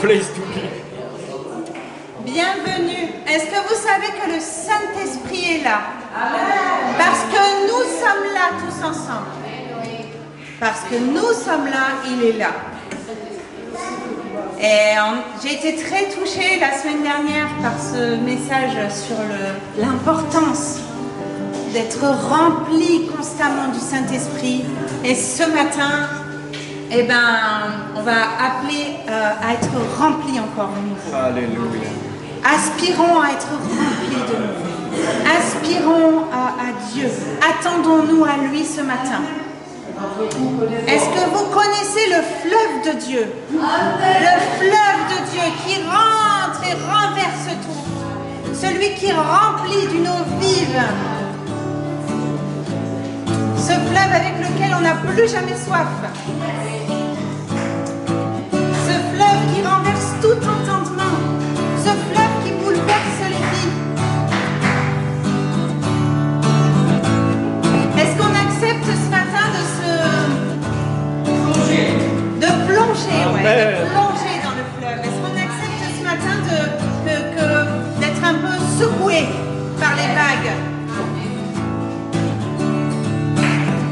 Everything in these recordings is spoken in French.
place to be. Bienvenue. Est-ce que vous savez que le Saint-Esprit est là? Parce que nous sommes là tous ensemble. Parce que nous sommes là, il est là. Et j'ai été très touchée la semaine dernière par ce message sur l'importance d'être rempli constamment du Saint-Esprit. Et ce matin, eh ben, on va appeler à être rempli encore de nouveau. Alléluia. Aspirons à être remplis de nouveau. Aspirons à Dieu. Attendons-nous à lui ce matin. Est-ce que vous connaissez le fleuve de Dieu? Le fleuve de Dieu qui rentre et renverse tout. Celui qui remplit d'une eau vive. Ce fleuve avec lequel on n'a plus jamais soif. Ce fleuve qui renverse tout entendement. Ce fleuve qui bouleverse les vies. Est-ce qu'on accepte ce matin de plonger, dans le fleuve? Est-ce qu'on accepte ce matin d'être un peu secoué par les vagues?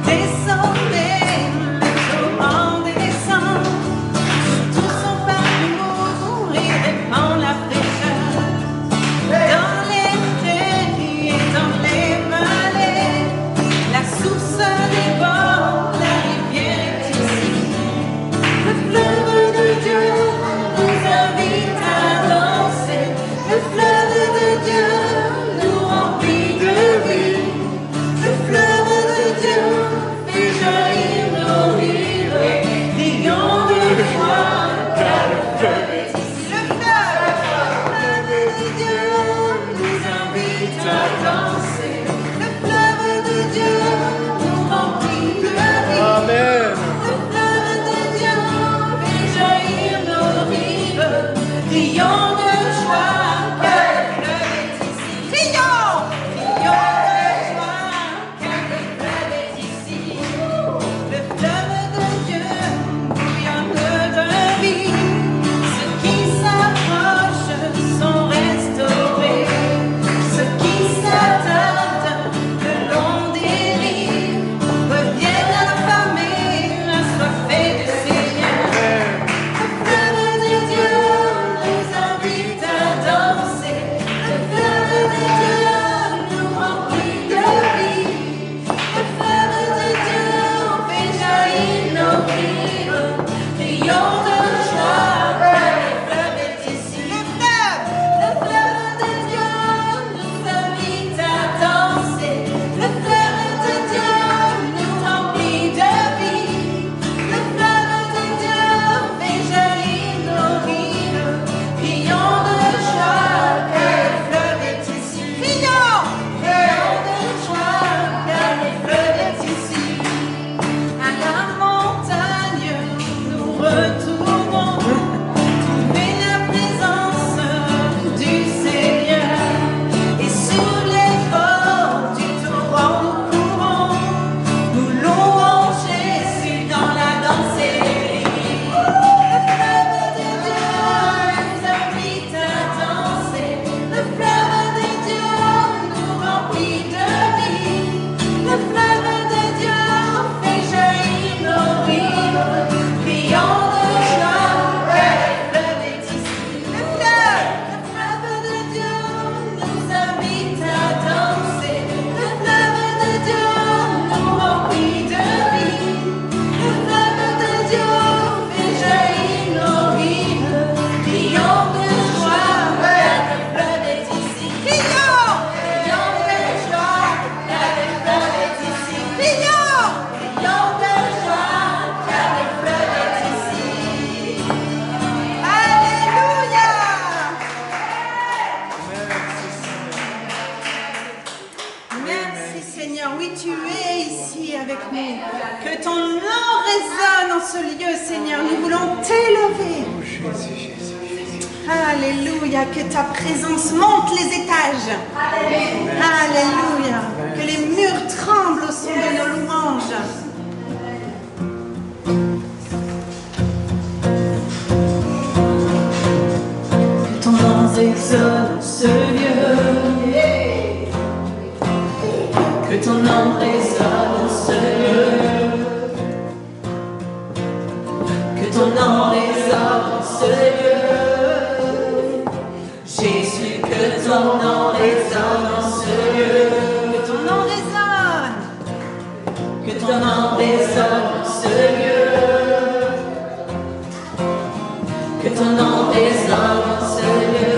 Descendez, torrent descend, tout son parcours et répand la fraîcheur. Dans les prairies et dans les vallées, la source déborde, la rivière est ici. Le fleuve de Dieu nous invite à danser. Le fleuve de Dieu nous remplit de vie. Le fleuve de Dieu fait jaillir nos rires, riant de joie, car le fleuve est ici. Le fleuve de Dieu nous invite à danser. Le fleuve de Dieu nous remplit de vie. Amen. Le fleuve de Dieu fait jaillir nos rires, riant de joie, car le fleuve est ici. Riant de joie, car le fleuve est ici. Le fleuve de Dieu bouillonne de vie. Ceux qui s'approchent sont restaurés. Ceux qui s'attardent le long des rives reviennent affamés, assoiffés du Seigneur. Le fleuve de Dieu nous invite à danser. Le fleuve de Dieu nous remplit de vie. Le fleuve de Dieu fait jaillir nos rires, riant de joie, car le fleuve est ici. Le fleuve de Dieu nous invite à danser. Le fleuve de Dieu nous remplit de vie. Le fleuve de Dieu fait jaillir nos rires, riant de joie, car le fleuve est ici. Riant de joie, car le fleuve est ici. À la montagne, nous retournons, trouver la présence du Seigneur. Et sur les bords du torrent nous courons, nous louons Jésus dans la danse et les rires. Le fleuve de Dieu nous invite à danser. Le fleuve de Dieu nous remplit de vie. Le fleuve de Dieu fait jaillir nos rires, riant de joie, car le fleuve est ici. Le fleuve de Dieu nous invite à danser. Le fleuve de Dieu nous remplit de vie. Le fleuve de Dieu fait jaillir nos rires, riant de joie, car le fleuve est ici. Riant de joie, car le fleuve est ici. Riant de joie, car le fleuve est ici. Alléluia. Merci Seigneur, oui tu es ici avec nous. Que ton nom résonne en ce lieu Seigneur, nous voulons t'élever. Alléluia, que ta présence monte les étages. Alléluia, que les murs tremblent au son de nos louanges. résonne ce lieu. Que ton nom résonne ce lieu. Que ton nom résonne ce lieu. Jésus, que ton nom résonne ce lieu. Que ton nom résonne. Que ton nom résonne ce lieu. Que ton nom résonne ce lieu.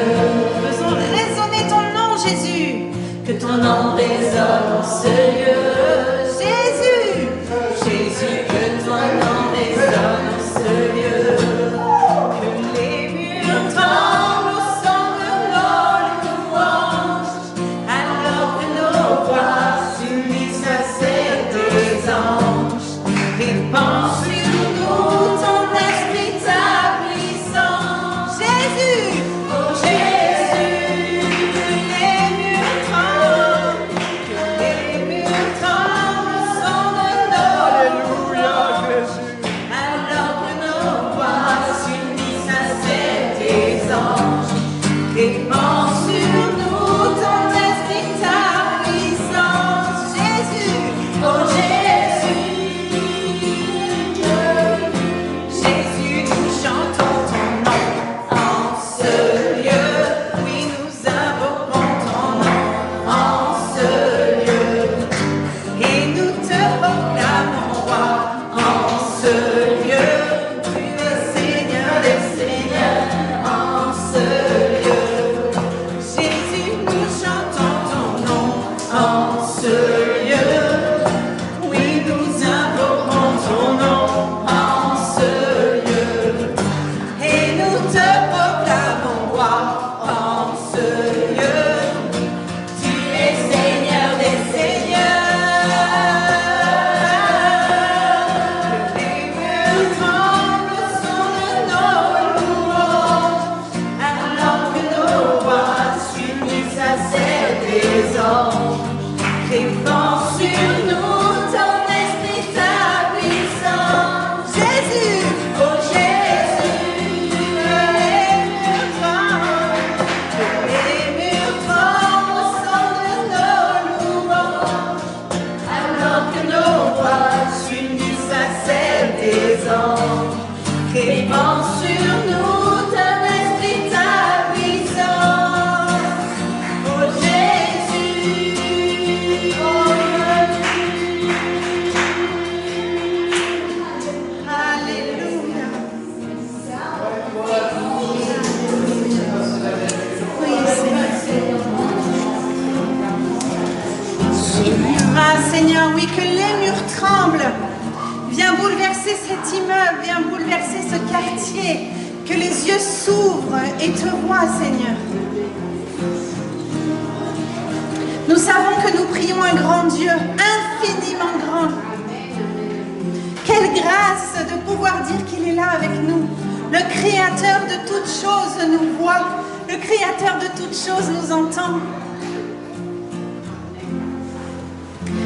Faisons résonner ton nom, Jésus. Que ton nom résonne ce lieu. Jésus, Jésus, que ton nom résonne ce lieu. Que les murs tremblent au son de nos louanges, alors que nos voix s'unissent à celles des anges. Répand sur nous ton esprit, ta puissance. Jésus, oh Jésus, que les murs tremblent, que les murs tremblent au son de nos louanges, alors que nos voix s'unissent à celles des anges. Répand sur nous ton esprit, ta puissance. Jésus, oh Jésus, Jésus, nous chantons ton nom en ce lieu. Oui, nous invoquons ton nom en ce lieu. Et nous te proclamons roi en ce lieu. Tu es Seigneur des seigneurs en ce lieu. Jésus, nous chantons ton nom en ce lieu. Oui, nous invoquons ton nom en ce lieu. Et nous te proclamons roi en ce lieu. Tu es Seigneur des seigneurs. Que les murs tremblent au son de nos louanges, alors que nos voix s'unissent à celles des anges. Répand sur nous ton esprit, ta puissance. Jésus, oh Jésus, que les murs tremblent au son de nos louanges, alors que nos voix s'unissent à celles des anges. Répand sur nous ton esprit, ta puissance. Oh Jésus, oh Jésus. Alléluia. Oui, Seigneur. Ah Seigneur, oui, que les murs tremblent. Viens bouleverser cet immeuble, viens bouleverser ce quartier. Que les yeux s'ouvrent et te voient, Seigneur. Nous savons que nous prions un grand Dieu, infiniment grand. Quelle grâce de pouvoir dire qu'il est là avec nous. Le Créateur de toutes choses nous voit. Le Créateur de toutes choses nous entend.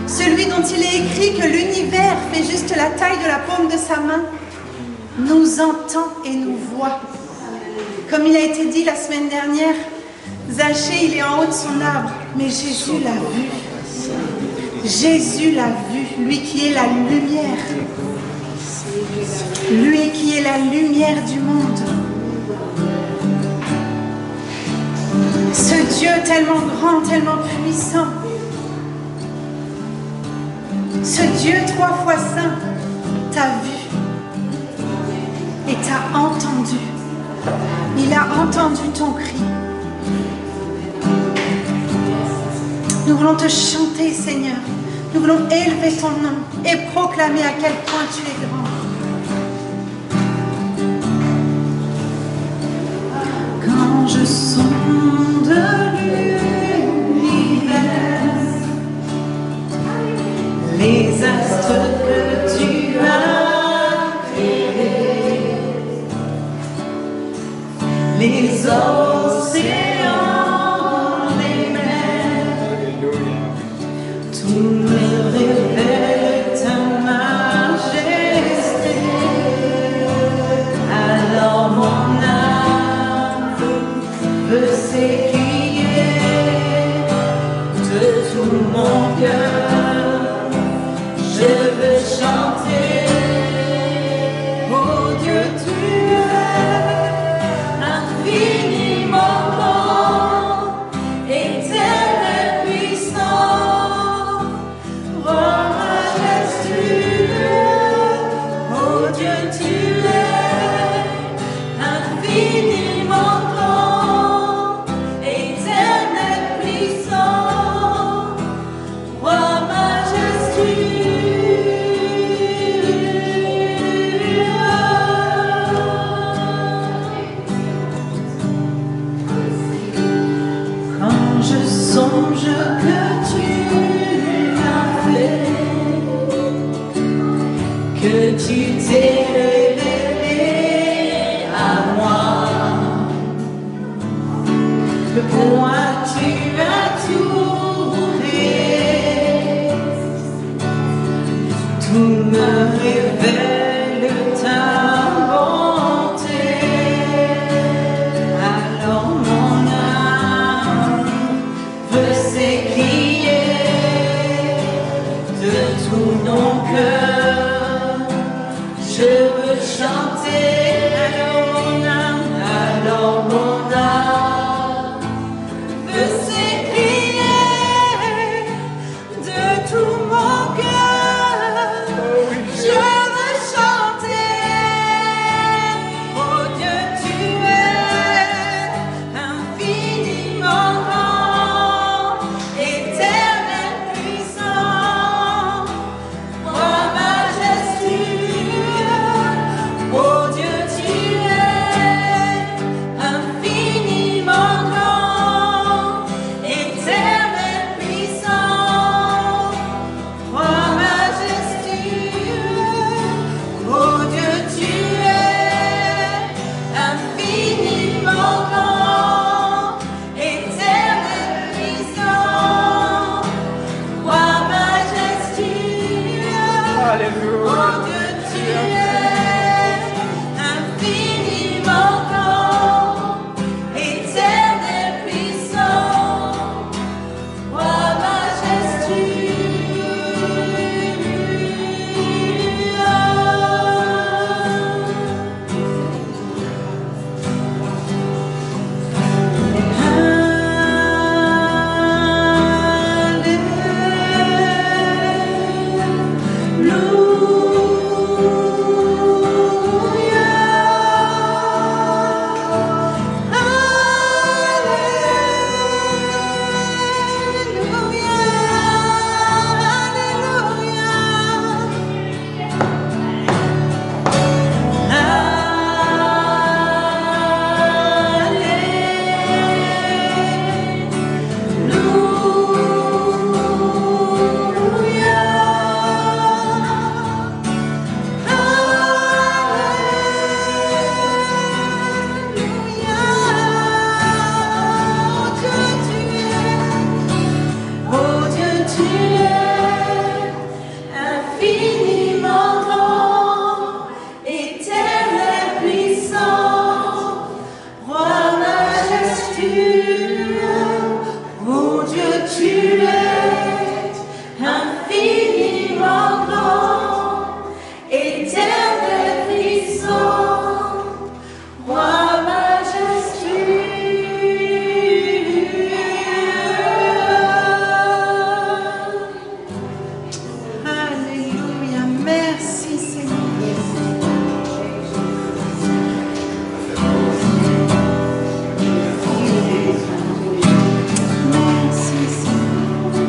Celui dont il est écrit que l'univers fait juste la taille de la paume de sa main, nous entend et nous voit. Comme il a été dit la semaine dernière, Zachée, il est en haut de son arbre, mais Jésus l'a vu. Jésus l'a vu, lui qui est la lumière. Lui qui est la lumière du monde. Ce Dieu tellement grand, tellement puissant. Ce Dieu 3 fois saint t'a vu et t'a entendu. Il a entendu ton cri. Nous voulons te chanter, Seigneur. Nous voulons élever ton nom et proclamer à quel point tu es grand. Quand je sonde l'univers, les astres que tu as créés, les océans, les mers, tout me révèle ta majesté. Alors mon âme veux s'écrier de tout mon cœur. Je veux chanter, oh Dieu, tu es infiniment grand, éternel puissant, roi majestueux, oh Dieu, tu es infiniment grand, éternel puissant, roi majestueux. Quand je songe que tu as fait, que tu t'es révélé à moi, que pour moi tu as tout fait, tout me révèle ta bonté. Alors mon âme veut s'écrier de tout mon cœur. Je veux chanter, alors mon âme veut s'écrier de tout mon cœur. Je veux chanter, oh Dieu, tu es infiniment grand, éternel puissant, roi majestueux, oh Dieu, tu es infiniment grand, éternel puissant, roi majestueux, oh Dieu, tu es infiniment grand, éternel puissant, roi majestueux. Alléluia. Oh Dieu, tu es infiniment grand, éternel puissant, roi Oh Dieu, tu es infiniment grand, éternel puissant, roi majestueux. Oh Dieu, tu es infiniment grand, éternel puissant, roi majestueux. Alléluia, merci Seigneur. Merci Seigneur.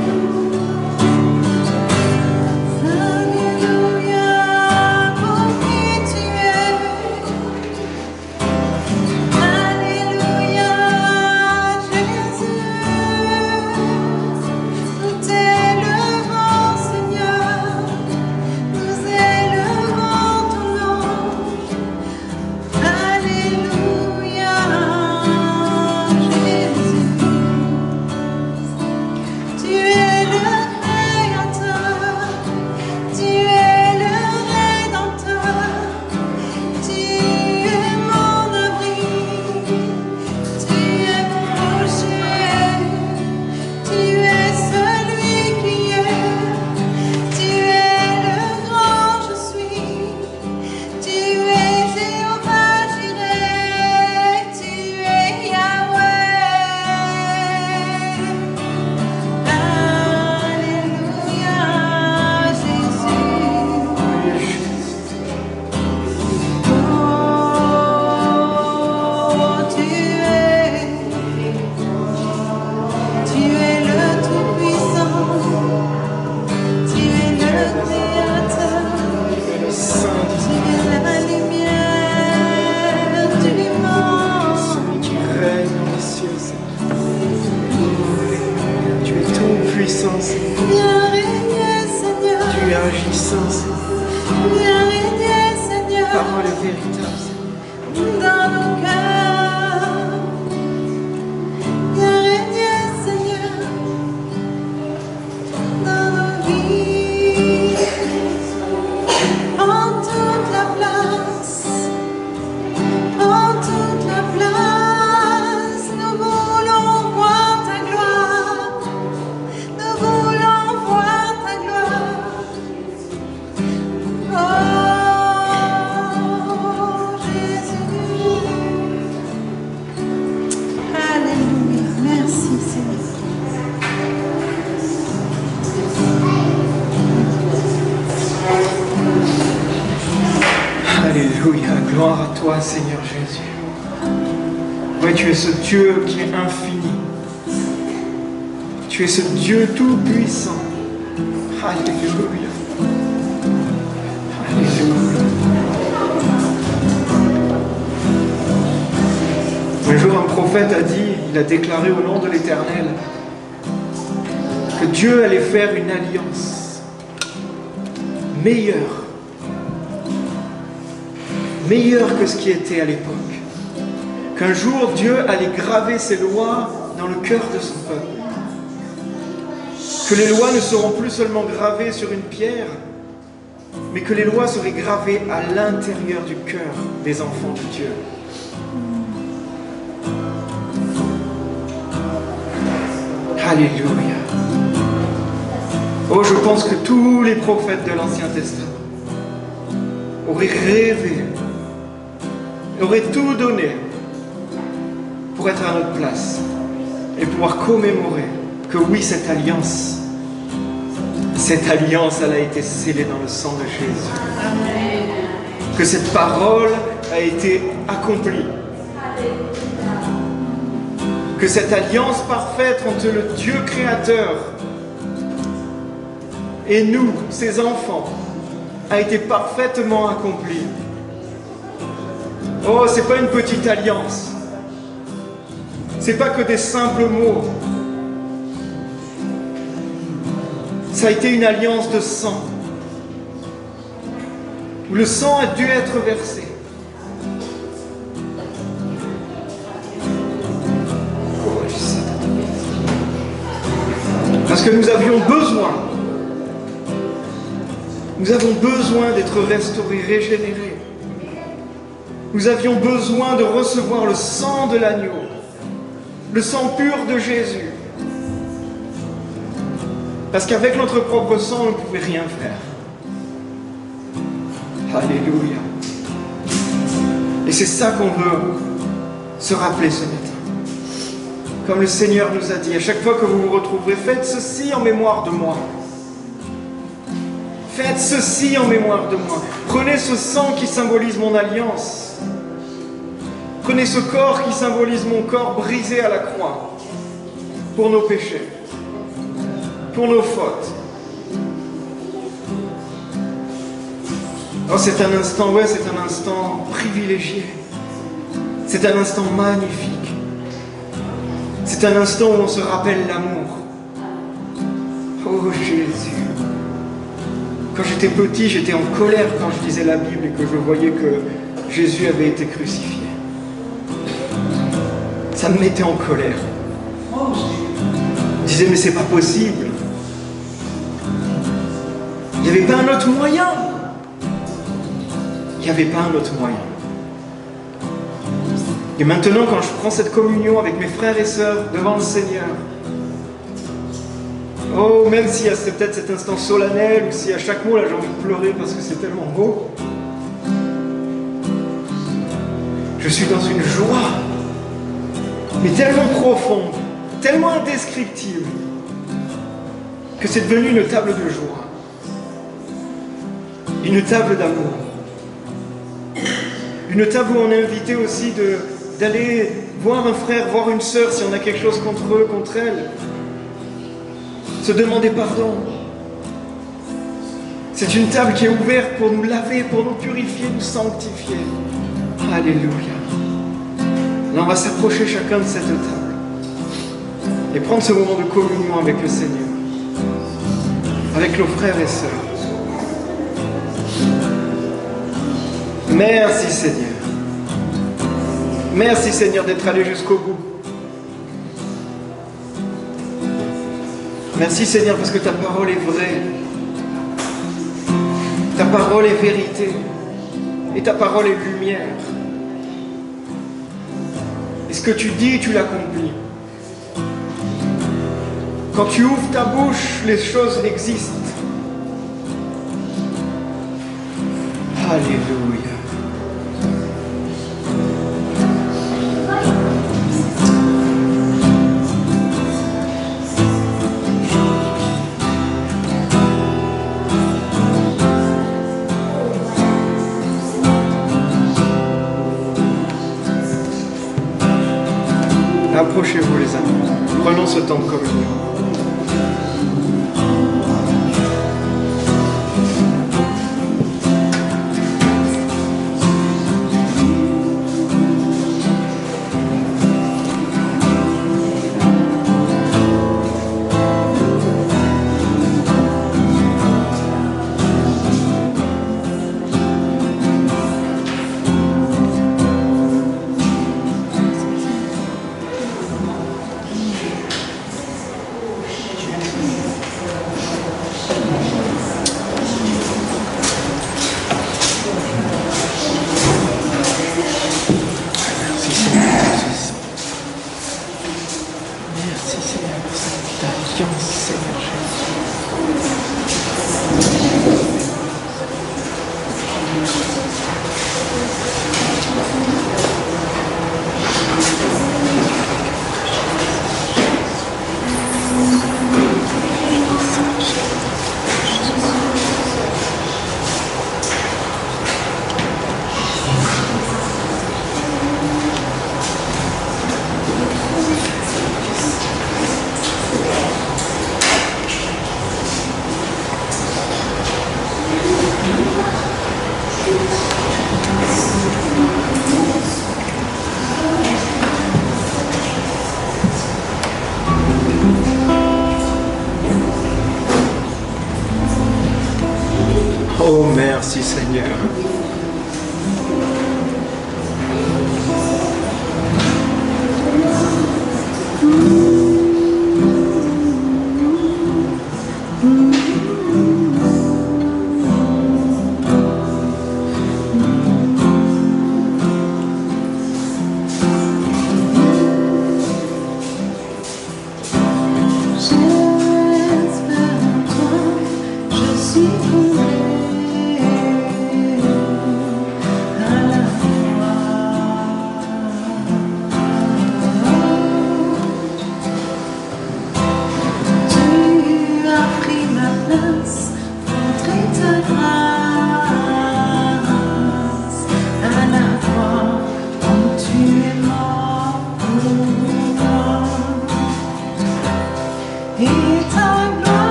puissant, Seigneur. Viens régner, Seigneur, Parole véritable, Seigneur. dans nos cœurs. Viens régner, Seigneur, dans nos vies. En toute la place, en toute la place, nous voulons voir ta gloire. Nous voulons voir ta gloire. Oh Jésus. Alléluia. Merci Seigneur. Alléluia, gloire à toi, Seigneur Jésus. Oui, tu es ce Dieu qui est infini. Tu es ce Dieu tout-puissant. Alléluia. Alléluia. Un jour, un prophète a dit, il a déclaré au nom de l'Éternel, que Dieu allait faire une alliance meilleure que ce qui était à l'époque. Qu'un jour, Dieu allait graver ses lois dans le cœur de son peuple. Que les lois ne seront plus seulement gravées sur une pierre, mais que les lois seraient gravées à l'intérieur du cœur des enfants de Dieu. Alléluia. Oh, je pense que tous les prophètes de l'Ancien Testament auraient rêvé, auraient tout donné pour être à notre place et pouvoir commémorer que oui, cette alliance, elle a été scellée dans le sang de Jésus. Amen. Que cette parole a été accomplie. Que cette alliance parfaite entre le Dieu créateur et nous, ses enfants, a été parfaitement accomplie. Oh, c'est pas une petite alliance. C'est pas que des simples mots. Ça a été une alliance de sang. Où le sang a dû être versé. Parce que nous avions besoin. Nous avons besoin d'être restaurés, régénérés. Nous avions besoin de recevoir le sang de l'agneau, le sang pur de Jésus. Parce qu'avec notre propre sang, on ne pouvait rien faire. Alléluia. Et c'est ça qu'on veut se rappeler ce matin. Comme le Seigneur nous a dit, à chaque fois que vous vous retrouverez, faites ceci en mémoire de moi. Faites ceci en mémoire de moi. Prenez ce sang qui symbolise mon alliance. Prenez ce corps qui symbolise mon corps brisé à la croix pour nos péchés, pour nos fautes. Oh, c'est un instant, ouais, c'est un instant privilégié. C'est un instant magnifique. C'est un instant où on se rappelle l'amour. Oh Jésus. Quand j'étais petit, j'étais en colère quand je lisais la Bible et que je voyais que Jésus avait été crucifié. Ça me mettait en colère. Je disais, mais c'est pas possible. Il n'y avait pas un autre moyen. Il n'y avait pas un autre moyen. Et maintenant, quand je prends cette communion avec mes frères et sœurs devant le Seigneur, oh, même s'il y a peut-être cet instant solennel, ou si à chaque mot, là, j'ai envie de pleurer parce que c'est tellement beau, je suis dans une joie, mais tellement profonde, tellement indescriptible, que c'est devenu une table de joie, une table d'amour, une table où on est invité aussi d'aller voir un frère, voir une sœur si on a quelque chose contre eux, contre elles. Se demander pardon. C'est une table qui est ouverte pour nous laver, pour nous purifier, nous sanctifier. Alléluia. Là, on va s'approcher chacun de cette table et prendre ce moment de communion avec le Seigneur, avec nos frères et sœurs. Merci Seigneur. Merci Seigneur d'être allé jusqu'au bout. Merci Seigneur parce que ta parole est vraie. Ta parole est vérité. Et ta parole est lumière. Et ce que tu dis, tu l'accomplis. Quand tu ouvres ta bouche, les choses existent. Alléluia. Approchez-vous les amis. Prenons ce temps de communion. Oh, merci Seigneur.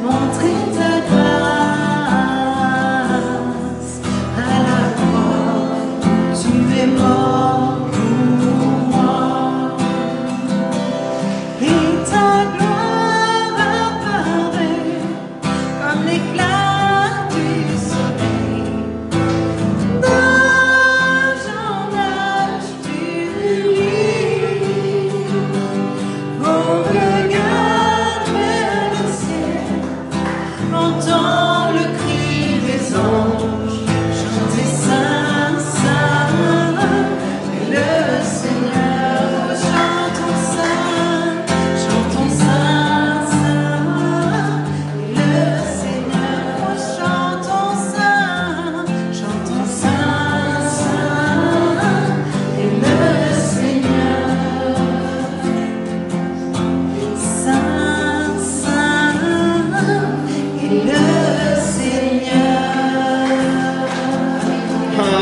Montrer ta grâce.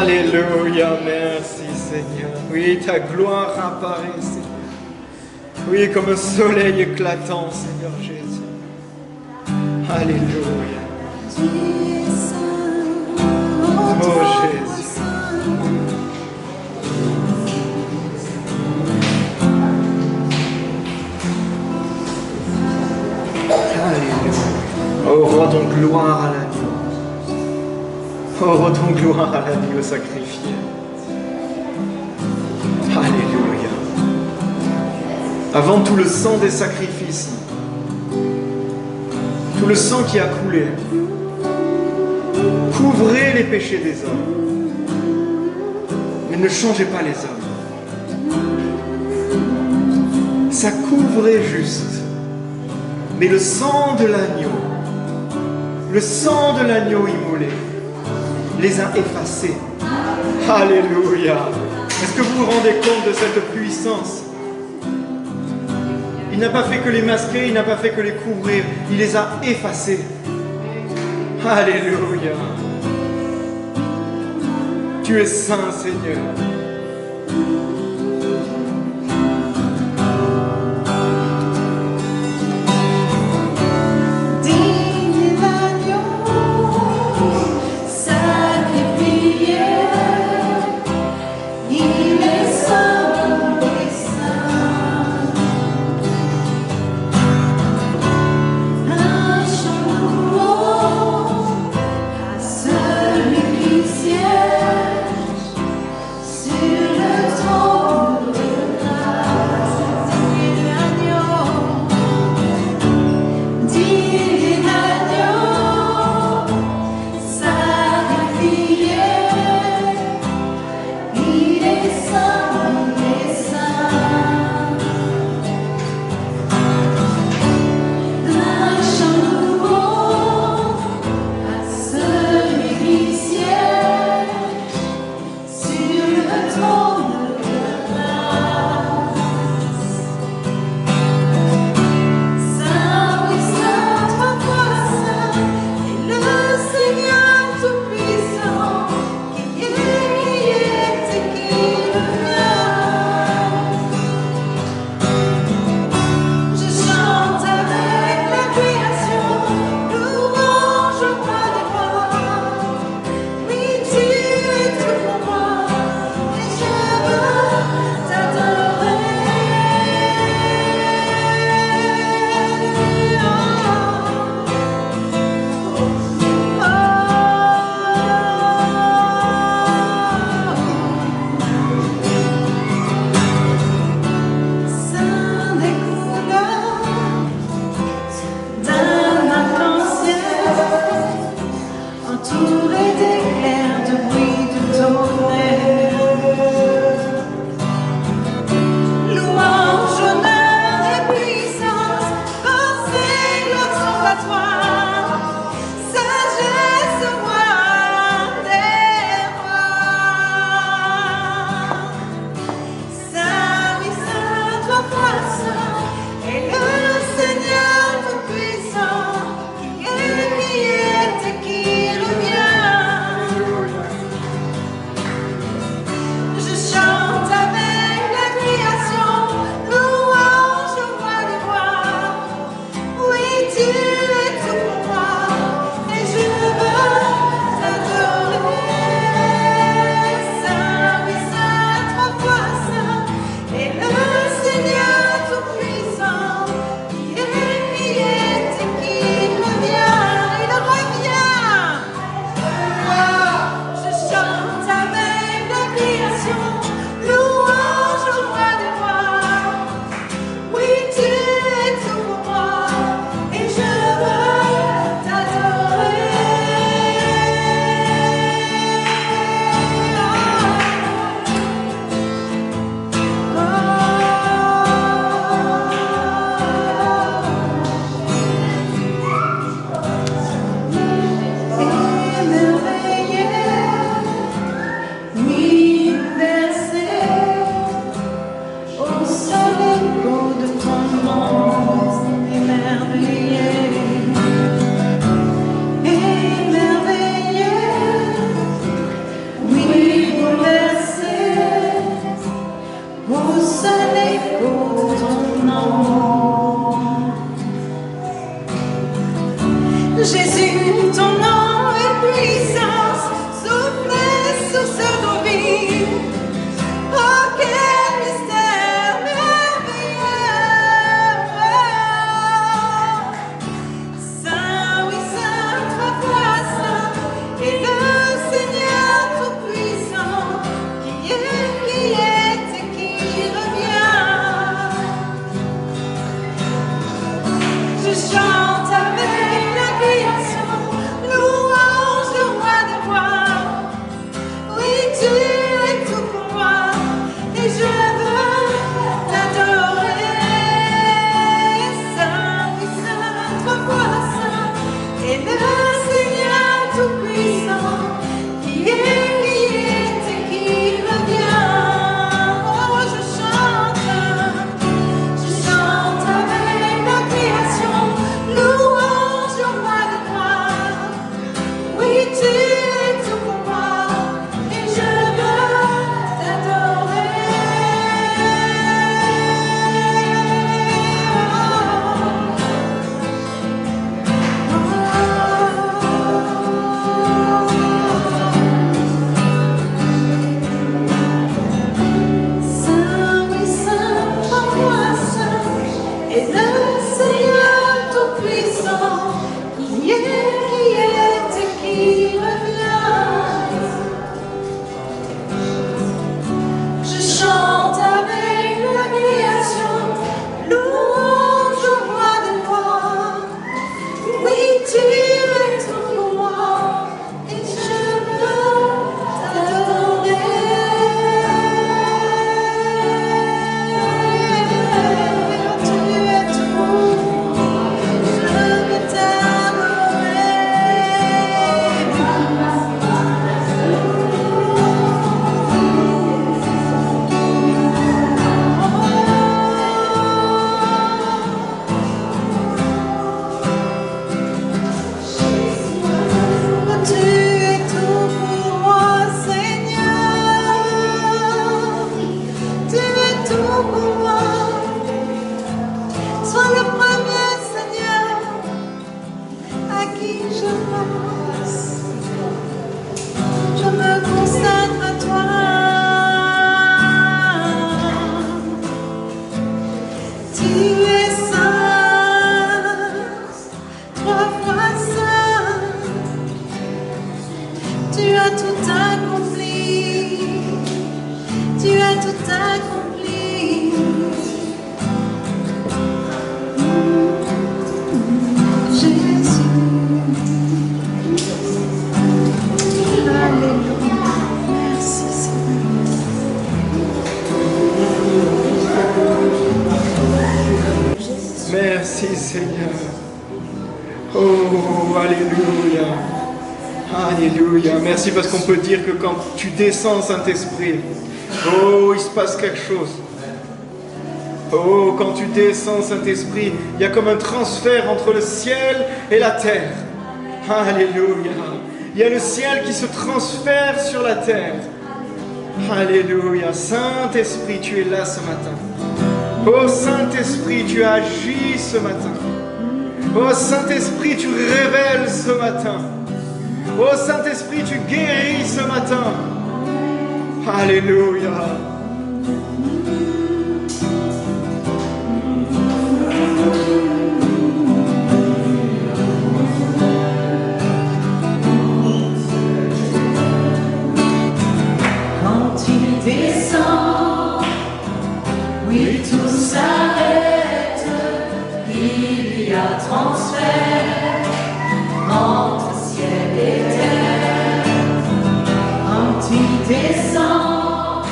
Alléluia, merci Seigneur. Oui, ta gloire apparaît, Seigneur. Oui, comme un soleil éclatant, Seigneur Jésus. Alléluia. Oh Jésus. Alléluia. Oh, rends donc gloire à l'agneau. Oh, rends donc gloire à l'agneau sacrifié. Alléluia. Avant tout le sang des sacrifices, tout le sang qui a coulé, couvrez les péchés des hommes, mais ne changez pas les hommes. Ça couvrait juste, mais le sang de l'agneau immolé, les a effacés. Alléluia. Est-ce que vous vous rendez compte de cette puissance? Il n'a pas fait que les masquer, il n'a pas fait que les couvrir, il les a effacés. Alléluia. Tu es saint, Seigneur. Celui qui siège as tout accompli. Tu as tout accompli. Jésus. Alléluia. Merci Seigneur. Merci Seigneur. Oh, alléluia. Alléluia. Merci parce qu'on peut dire que quand tu descends, Saint-Esprit, oh, il se passe quelque chose. Oh, quand tu descends, Saint-Esprit, il y a comme un transfert entre le ciel et la terre. Alléluia. Il y a le ciel qui se transfère sur la terre. Alléluia. Saint-Esprit, tu es là ce matin. Oh Saint-Esprit, tu agis ce matin. Oh Saint-Esprit, tu révèles ce matin. Oh Saint-Esprit, tu guéris ce matin. Alléluia. Quand tu descends, oui, tout s'arrête. Il y a transfert entre ciel et terre. Quand tu descends,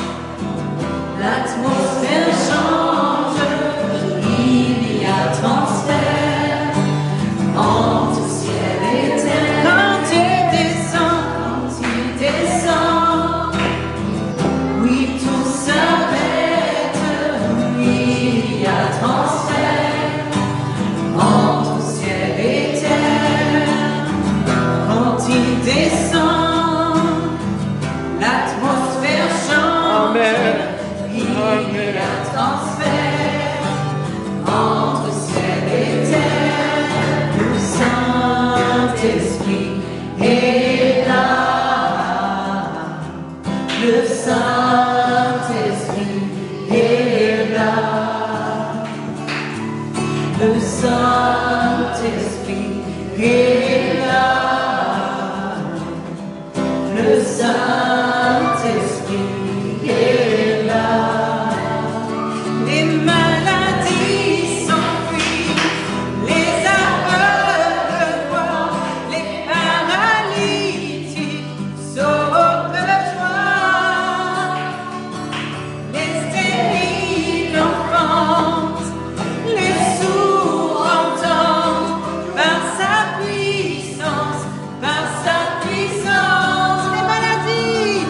l'atmosphère change. Il y a transfert entre ciel et terre. Quand tu descends, oui, tout s'arrête. Il y a transfert entre ciel et terre. Quand il descend, l'atmosphère change. Amen. Il y a transfert entre ciel et terre. Le Saint-Esprit est là. Le Saint-Esprit est là. Le Saint-Esprit est là. Le Saint-Esprit est là. Les maladies s'enfuient, les aveugles voient, les paralytiques sautent de joie. Les stériles enfantent, les sourds entendent, par sa puissance, par sa puissance. Les maladies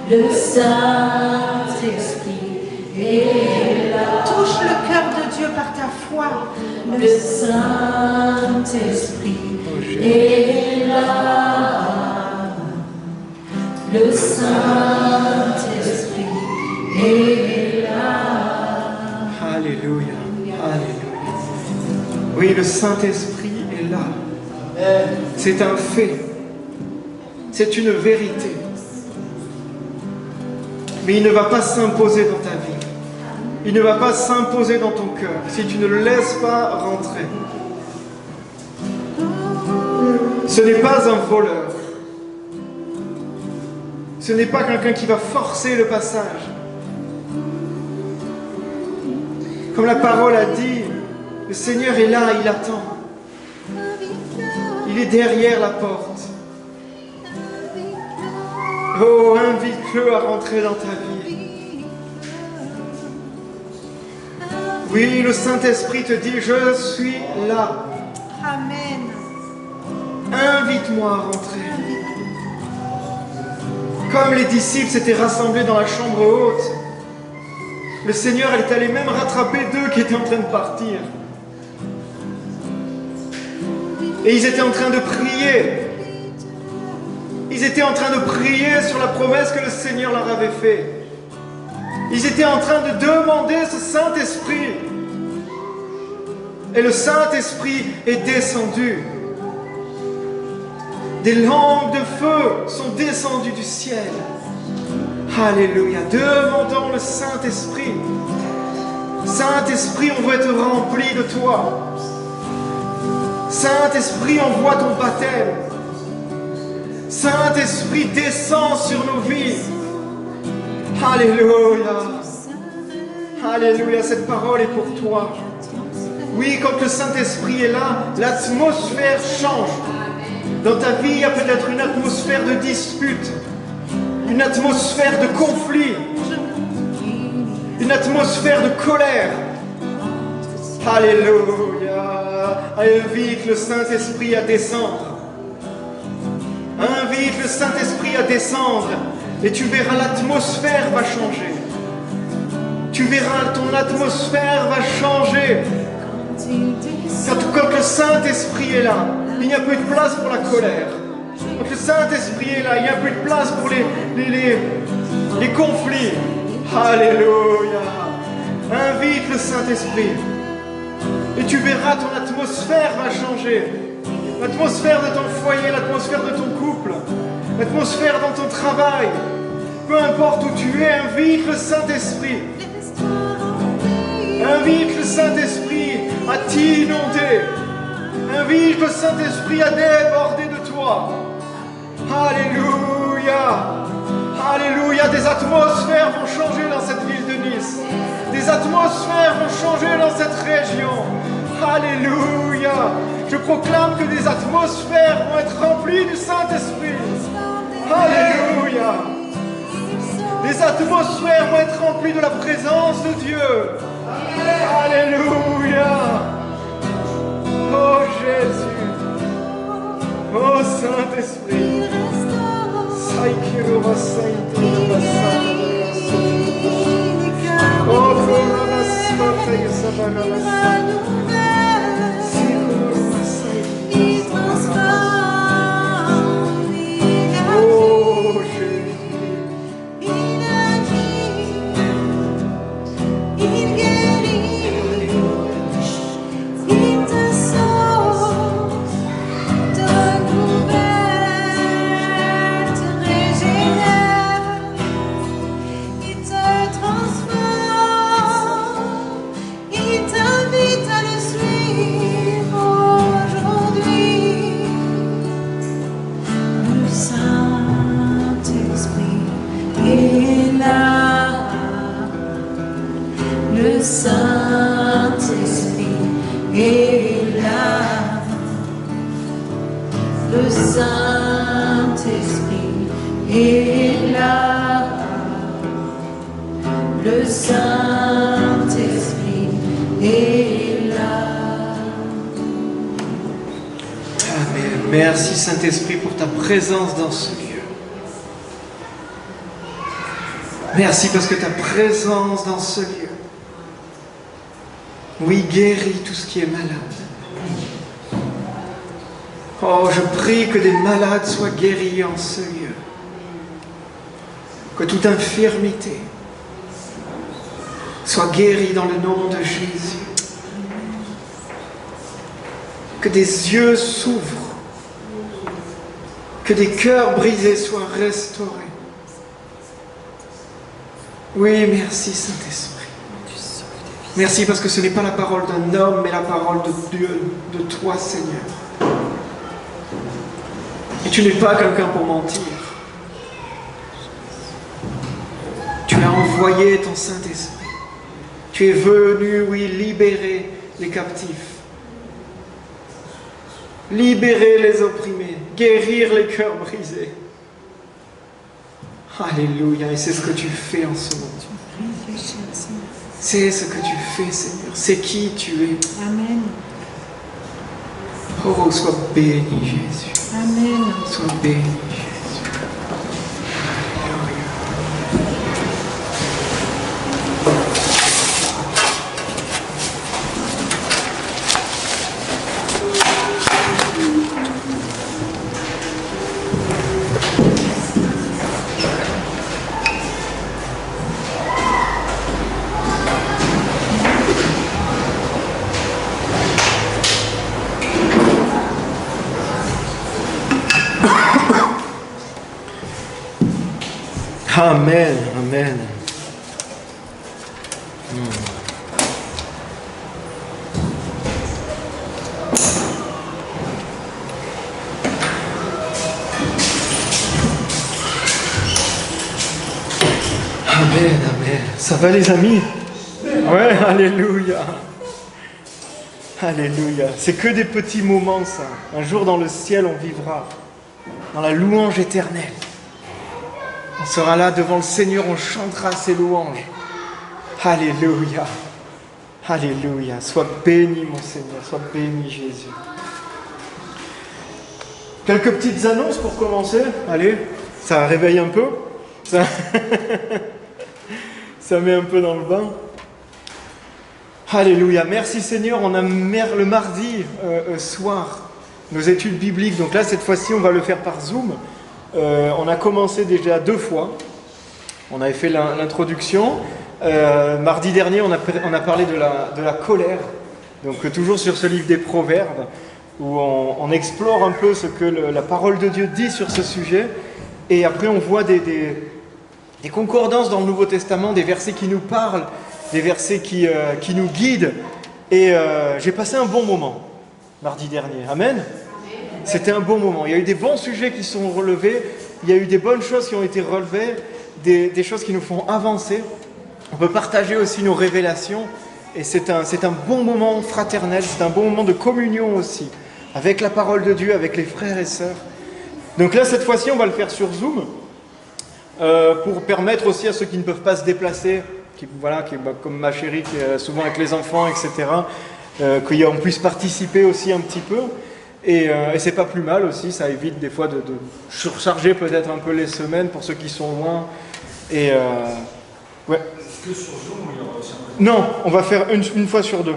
Le Saint-Esprit est là. Touche le cœur de Dieu par ta foi. Le Saint-Esprit est là. Le Saint-Esprit est là. Alléluia. Alléluia. Oui, le Saint-Esprit est là. C'est un fait. C'est une vérité. Mais il ne va pas s'imposer dans ta vie. Il ne va pas s'imposer dans ton cœur si tu ne le laisses pas rentrer. Ce n'est pas un voleur. Ce n'est pas quelqu'un qui va forcer le passage. Comme la parole a dit, le Seigneur est là, il attend. Il est derrière la porte. Oh, invite-le à rentrer dans ta vie. Oui, le Saint-Esprit te dit, je suis là. Amen. Invite-moi à rentrer. Comme les disciples s'étaient rassemblés dans la chambre haute, le Seigneur est allé même rattraper d'eux qui étaient en train de partir. Et ils étaient en train de prier. Ils étaient en train de prier sur la promesse que le Seigneur leur avait faite. Ils étaient en train de demander ce Saint-Esprit. Et le Saint-Esprit est descendu. Des langues de feu sont descendues du ciel. Alléluia. Demandons le Saint-Esprit. Saint-Esprit, on veut être rempli de toi. Saint-Esprit, envoie ton baptême. Saint-Esprit, descend sur nos vies. Alléluia. Alléluia, cette parole est pour toi. Oui, quand le Saint-Esprit est là, l'atmosphère change. Dans ta vie, il y a peut-être une atmosphère de dispute, une atmosphère de conflit, une atmosphère de colère. Alléluia. Invite le Saint-Esprit à descendre. Invite le Saint-Esprit à descendre et tu verras l'atmosphère va changer. Tu verras ton atmosphère va changer. Quand le Saint-Esprit est là, il n'y a plus de place pour la colère. Quand le Saint-Esprit est là, il n'y a plus de place pour les conflits. Alléluia. Invite le Saint-Esprit et tu verras ton atmosphère va changer. L'atmosphère de ton foyer, l'atmosphère de ton couple, l'atmosphère dans ton travail. Peu importe où tu es, invite le Saint-Esprit. Invite le Saint-Esprit à t'inonder. Invite le Saint-Esprit à déborder de toi. Alléluia. Alléluia. Des atmosphères vont changer dans cette ville de Nice. Des atmosphères vont changer dans cette région. Alléluia. Je proclame que des atmosphères vont être remplies du Saint-Esprit. Alléluia. Des atmosphères vont être remplies de la présence de Dieu. Alléluia. Oh Jésus. Oh Saint-Esprit. Oh Merci Saint-Esprit pour ta présence dans ce lieu. Merci parce que ta présence dans ce lieu, oui, guérit tout ce qui est malade. Oh, je prie que des malades soient guéris en ce lieu. Que toute infirmité soit guérie dans le nom de Jésus. Que des yeux s'ouvrent. Que des cœurs brisés soient restaurés. Oui, merci Saint-Esprit. Merci parce que ce n'est pas la parole d'un homme, mais la parole de Dieu, de toi, Seigneur. Et tu n'es pas quelqu'un pour mentir. Tu as envoyé ton Saint-Esprit. Tu es venu, oui, libérer les captifs. Libérer les opprimés. Guérir les cœurs brisés. Alléluia. Et c'est ce que tu fais en ce moment. C'est ce que tu fais, Seigneur. C'est qui tu es. Amen. Oh, sois béni, Jésus. Amen. Sois béni, Jésus. Amen, amen. Amen, amen. Ça va les amis? Ouais, alléluia. Alléluia. C'est que des petits moments ça. Un jour dans le ciel on vivra dans la louange éternelle. On sera là devant le Seigneur, on chantera ses louanges. Alléluia. Alléluia. Sois béni mon Seigneur, sois béni Jésus. Quelques petites annonces pour commencer. Allez, ça réveille un peu. Ça met un peu dans le bain. Alléluia. Merci Seigneur, on a le mardi soir nos études bibliques. Donc là, cette fois-ci, on va le faire par Zoom. On a commencé déjà 2 fois. On avait fait l'introduction. Mardi dernier, on a parlé de la colère. Donc toujours sur ce livre des Proverbes, où on explore un peu ce que la parole de Dieu dit sur ce sujet. Et après, on voit des concordances dans le Nouveau Testament, des versets qui nous parlent, des versets qui nous guident. Et j'ai passé un bon moment mardi dernier. Amen. C'était un bon moment. Il y a eu des bons sujets qui sont relevés. Il y a eu des bonnes choses qui ont été relevées, des choses qui nous font avancer. On peut partager aussi nos révélations. Et c'est un bon moment fraternel, c'est un bon moment de communion aussi, avec la parole de Dieu, avec les frères et sœurs. Donc là, cette fois-ci, on va le faire sur Zoom, pour permettre aussi à ceux qui ne peuvent pas se déplacer, comme ma chérie qui est souvent avec les enfants, etc., qu'on puisse participer aussi un petit peu. Et c'est pas plus mal aussi, ça évite des fois de surcharger peut-être un peu les semaines pour ceux qui sont loin. Et ouais. Est-ce que sur Zoom ou il y aura aussi un... Non, on va faire une fois sur 2.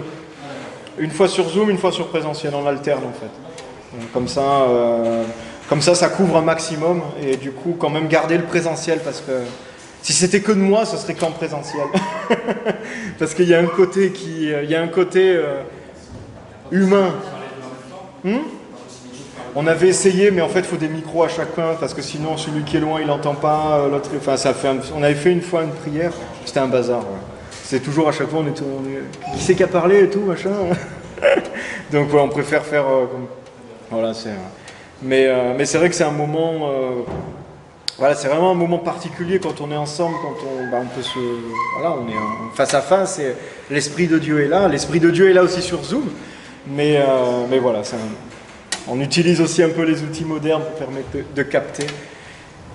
Une fois sur Zoom, une fois sur présentiel, on alterne en fait. Donc, comme ça, ça couvre un maximum et du coup quand même garder le présentiel parce que si c'était que de moi, ce serait qu'en présentiel. Parce qu'il y a un côté humain. On avait essayé, mais en fait, il faut des micros à chacun, parce que sinon, celui qui est loin, il n'entend pas, l'autre... Enfin, on avait fait une fois une prière, c'était un bazar. Ouais. C'est toujours à chaque fois, qui c'est qui a parlé et tout, machin. Donc, ouais, on préfère faire... Voilà, c'est... Mais c'est vrai que c'est un moment... Voilà, c'est vraiment un moment particulier quand on est ensemble, quand on peut se... Voilà, on est face à face, et l'Esprit de Dieu est là. L'Esprit de Dieu est là aussi sur Zoom. Mais voilà, on utilise aussi un peu les outils modernes pour permettre de capter.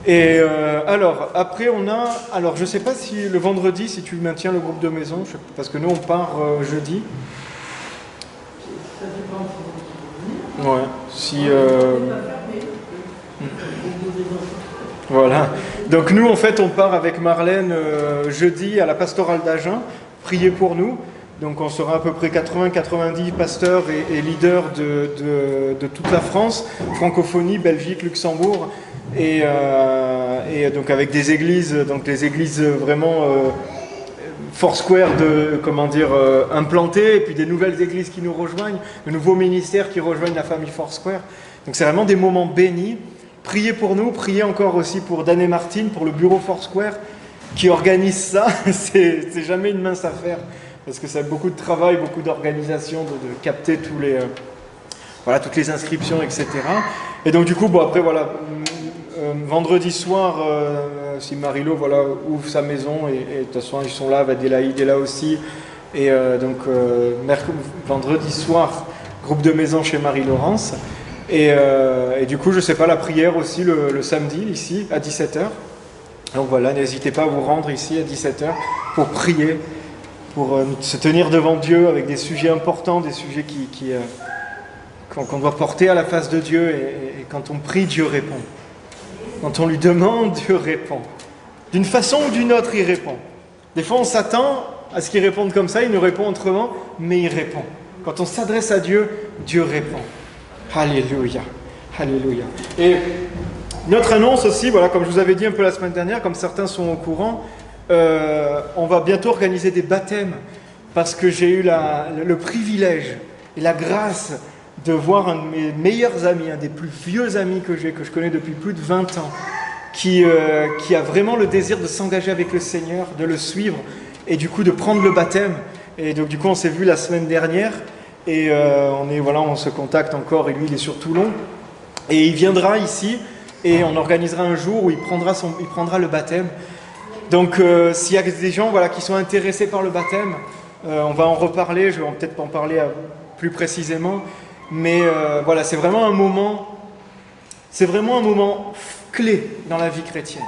Et alors, après on a... Alors, je ne sais pas si le vendredi, si tu maintiens le groupe de maison, parce que nous on part jeudi. Ouais, si... Voilà. Donc nous, en fait, on part avec Marlène jeudi à la pastorale d'Agen. Priez pour nous. Donc on sera à peu près 80-90 pasteurs et leaders de toute la France, francophonie, Belgique, Luxembourg, et donc avec des églises vraiment Foursquare implantées, et puis des nouvelles églises qui nous rejoignent, de nouveaux ministères qui rejoignent la famille Foursquare. Donc c'est vraiment des moments bénis. Priez pour nous, priez encore aussi pour Dan et Martine, pour le bureau Foursquare qui organise ça. C'est jamais une mince affaire. Parce que ça a beaucoup de travail, beaucoup d'organisation, de capter toutes les inscriptions, etc. Et donc du coup, après vendredi soir, si Marilo ouvre sa maison, et de toute façon ils sont là, Vadélaïd est là aussi. Et vendredi soir, groupe de maison chez Marie-Laurence. Et du coup, je sais pas, la prière aussi le samedi, ici, à 17h. Donc voilà, n'hésitez pas à vous rendre ici à 17h pour prier, pour se tenir devant Dieu avec des sujets importants, des sujets qu'on doit porter à la face de Dieu. Et quand on prie, Dieu répond. Quand on lui demande, Dieu répond. D'une façon ou d'une autre, il répond. Des fois, on s'attend à ce qu'il réponde comme ça, il nous répond autrement, mais il répond. Quand on s'adresse à Dieu, Dieu répond. Alléluia. Alléluia. Et notre annonce aussi, comme je vous avais dit un peu la semaine dernière, comme certains sont au courant, on va bientôt organiser des baptêmes, parce que j'ai eu le privilège et la grâce de voir un de mes meilleurs amis, un des plus vieux amis que je connais depuis plus de 20 ans, qui a vraiment le désir de s'engager avec le Seigneur, de le suivre, et du coup de prendre le baptême. Et donc du coup on s'est vu la semaine dernière, et on se contacte encore, et lui il est sur Toulon, et il viendra ici, et on organisera un jour où il prendra le baptême. Donc s'il y a des gens qui sont intéressés par le baptême, on va en reparler, je vais peut-être pas en parler plus précisément, mais c'est vraiment un moment clé dans la vie chrétienne.